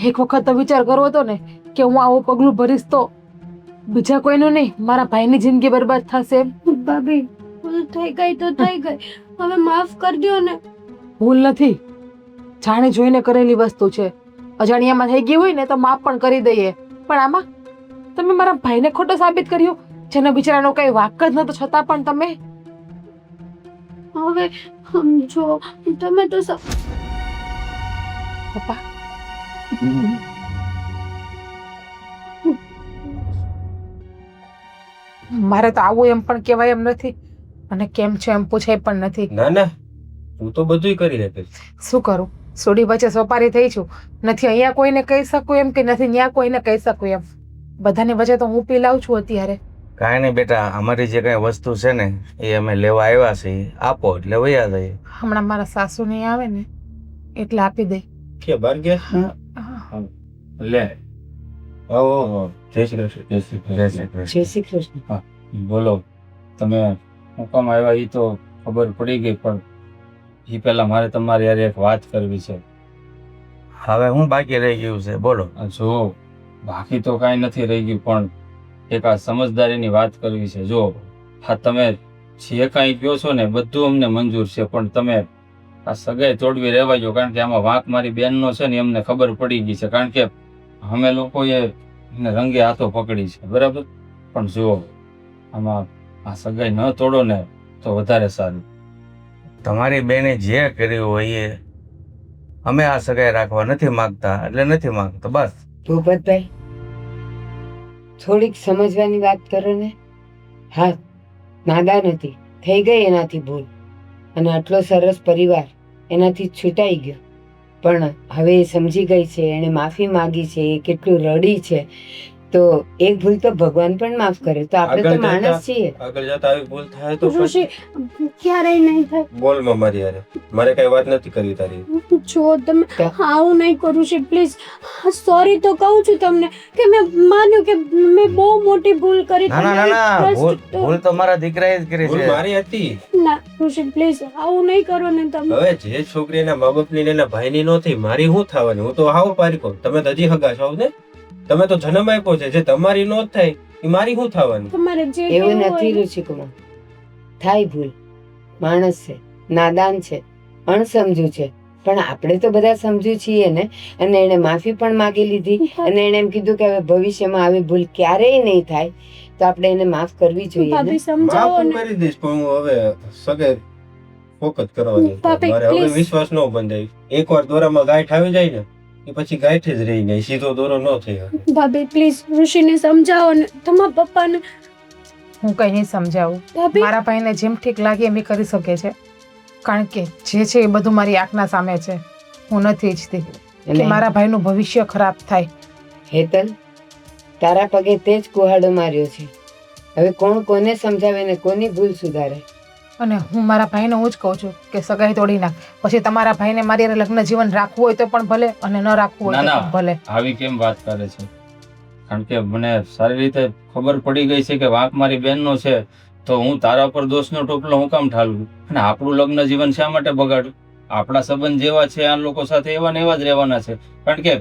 એક વખત તો વિચાર કરવો હતો ને કે હું આવું પગલું ભરીશ તો બીજા કોઈનું નહીં, મારા ભાઈની જિંદગી બરબાદ થશે એમ. ભાભી ભૂલ થઈ ગઈ તો થઈ ગઈ, હવે માફ કરી દો ને. ભૂલ નથી, જાણી જોઈને કરેલી વસ્તુ છે. અજાણ્યામાં થઈ ગઈ હોય ને તો માફ પણ કરી દઈએ, પણ આમાં તમે મારા ભાઈને ખોટો સાબિત કર્યો, જેનો બિચારાનો કઈ વાક જ નતો, છતાં પણ તમે. હવે સમજો, તમે તો પપ્પા મારે તો આવું એમ પણ કહેવાય એમ નથી અને કેમ છે એમ પૂછાય પણ નથી. ના ના, તું તો બધુંય કરી શકે. શું કરું? સોડી વચ્ચે સોપારી થઈ છું. નથી અહીંયા કોઈને કહી શકું એમ કે નથી ત્યાં કોઈને કહી શકું એમ. બધાની વચ્ચે તો હું પીલાવ છું અત્યારે. કાંઈ નહીં બેટા, અમારી જે કાંઈ વસ્તુ છે ને એ અમે લેવા આવ્યા છીએ, આપો એટલે વયા જઈએ. હમણાં મારા સાસુ નહીં આવે ને એટલે આપી દે. કે બાર ગયા? લે આવો, જય શ્રી કૃષ્ણ. જય શ્રી કૃષ્ણ. જય શ્રી કૃષ્ણ. બોલો, તમે હું કામ આવ્યા એ તો ખબર પડી ગઈ, પણ એ પહેલા મારે તમારી યાર એક વાત કરવી છે. હવે હું બાકી રહી ગયું છે, બોલો. આ જો બાકી તો કાંઈ નથી રહી ગયું, પણ એક આ સમજદારીની વાત કરવી છે. જો હા, તમે જે કાંઈ કહો છો ને બધું અમને મંજૂર છે, પણ તમે આ સગાઈ તોડવી રહેવા જો, કારણ કે આમાં વાંક મારી બેનનો છે ને એમને ખબર પડી ગઈ છે, કારણ કે અમે લોકોએ એને રંગે હાથો પકડી છે, બરાબર. પણ જુઓ, આમાં આ સગાઈ ન તોડો ને તો વધારે સારું. તમારી બેને જે કર્યું હોય એ અમે આ સગાઈ રાખવા નથી માંગતા એટલે નથી માંગતા, બસ. ભૂપતભાઈ, થોડીક સમજવાની વાત કરો ને. હા, નાદાન હતી, થઈ ગઈ એનાથી ભૂલ, અને આટલો સરસ પરિવાર એનાથી છૂટાઈ ગયો, પણ હવે એ સમજી ગઈ છે, એણે માફી માંગી છે, એ કેટલું રડી છે, તો એક ભૂલ તો ભગવાન પણ માફ કરે. તો આપણે તો માણસ છીએ. આગળ જતા આવી ભૂલ થાય તો ઋષિ ક્યારેય નહીં થાય. બોલ માં મારી યાર, મારે કઈ વાત નથી કરવી તારી. જો તમે આવું નહીં કરું છે પ્લીઝ. સોરી તો કહું છું તમને કે મેં માન્યું કે મેં બહુ મોટી ભૂલ કરી. ના ના ના ના, ભૂલ તો મારા દીકરાએ જ કરી ભૂલ છે. મારી હતી. ના ઋષિ પ્લીઝ આવું નહીં કરો ને તમે. હવે જે છોકરીના મા બાપની ને એના ભાઈની નો થઈ, મારી શું થવાની? હું તો હાવ પારીકો. તમે તો હજી હગા છો ને, તમે તો જન્મ આપ્યો છે, જે તમારી નો થાય એ મારી શું થવાની? તમારે જે એવું કહેવું નથી હોય. ઋષિકુમાર, થાય ભૂલ, માણસ છે, નાદાન છે, અણસમજુ છે, પણ આપણે તો બધા સમજુ છીએ ને. અને એણે માફી પણ માંગી લીધી, અને એણે એમ કીધું કે હવે ભવિષ્યમાં આવી ભૂલ ક્યારેય નહીં થાય, તો આપણે એને માફ કરવી જોઈએ ને. ભાભી સમજાવો માફ ને. કરી દઈશ, પણ હું હવે સગે ફોકસ કરવાની. ભાભી, મારે હવે please. વિશ્વાસ ન બંધાય. એકવાર દોરામાં ગાંઠ આવી જાય ને એ પછી ગાંઠ જ રહી જાય, સીધો દોરો ન થઈ શકે. ભાભી પ્લીઝ ઋષિને સમજાવો ને, તમારા પપ્પાને. હું કઈ નહીં સમજાવું. ભાભી મારા ભાઈને જેમ ઠીક લાગે એમ ઈ કરી શકે છે, કારણ કે જે છે એ બધું મારી આંખના સામે છે. હું નથી ઈચ્છતી કે અને મારા ભાઈનું ભવિષ્ય ખરાબ થાય. હેતલ, તારા પગે તે જ કુહાડો માર્યો છે. હવે કોણ કોને સમજાવે ને કોની ભૂલ સુધારે? અને હું મારા ભાઈને હું જ કહું છું કે સગાઈ તોડી નાખ. પછી તમારા ભાઈને મારી હારે લગ્ન જીવન રાખવું હોય તો પણ ભલે, અને ન રાખવું હોય તો ના, પણ ભલે. આવી કેમ વાત કરે છે? કારણ કે મને સારી રીતે ખબર પડી ગઈ છે કે વાંક મારી બેનનો છે, તો હું તારા પર દોષનો ટોપલો હું કામ ઠાલવું? અને આપણું લગ્ન જીવન શા માટે બગાડું? આપણા સંબંધ જેવા છે આ લોકો સાથે એવા ને એવા જ રહેવાના છે, કારણ કે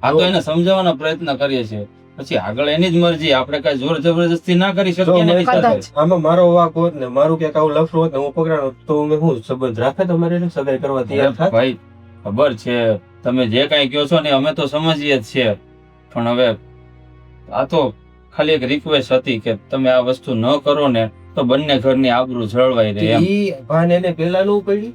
આ તો એને સમજાવવાનો પ્રયત્ન કરીએ છીએ. પછી આગળ એની જ મરજી, આપણે કઈ જોર જબરજસ્તી ના કરી શકીએ ને એની સાથે. આમાં મારો વાંક હોત ને, મારું ક્યાંક આવું લફરું હોત ને, હું પકડાણો તો મેં શું સંબંધ રાખે તમારે સગાઈ કરવા તૈયાર થાત? ભાઈ ખબર છે તમે જે કાંઈ કહો છો ને અમે તો સમજીએ જ છીએ, પણ હવે આ તો ખાલી એક રિક્વેસ્ટ હતી કે તમે આ વસ્તુ ન કરો ને તો બંને ઘરની આબરૂ જળવાઈ રહે એમ. ઈ ભાન એને પેલા નું પડી.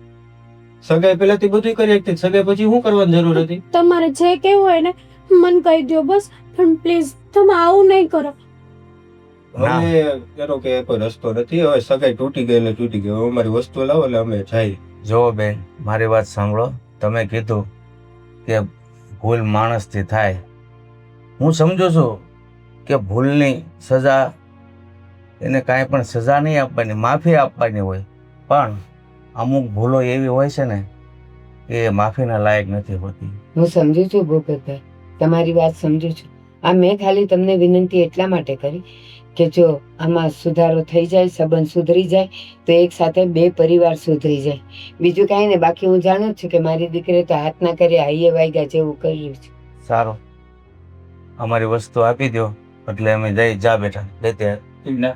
સગાઈ પેલાથી બધું કરી શકતી, સગાઈ પછી શું કરવાની જરૂર હતી? તમારે જે કહેવું હોય ને મને કહી દો બસ, પણ પ્લીઝ તમે આવું નહીં કરો. ના. હવે એનો કે કોઈ રસ્તો નથી. હવે સગાઈ તૂટી ગઈ એટલે તૂટી ગઈ. હવે અમારી વસ્તુ લાવો એટલે અમે જાય. જો બેન, મારી વાત સાંભળો. તમે કીધું કે ભૂલ માણસથી થાય. હું સમજુ છું કે ભૂલની સજા, એને કાંઈ પણ સજા નહીં આપવાની, માફી આપવાની હોય, પણ અમુક ભૂલો એવી હોય છે ને એ માફીના લાયક નથી હોતી. હું સમજુ છું ભૂપતભાઈ, તમારી વાત સમજુ છું. આ મેં ખાલી તમને વિનંતી એટલા માટે કરી કે જો આમાં સુધારો થઈ જાય, સંબંધ સુધરી જાય, તો એક સાથે બે પરિવાર સુધરી જાય. બીજું કાંઈ નહીં. બાકી હું જાણું જ છું કે મારી દીકરી તો હાથ ના કરે હાઈએ વાગ્યા જેવું કર્યું છે. સારું, અમારી વસ્તુ આપી દો એટલે અમે જઈ જા બેઠા લેતે. ઠીક ને?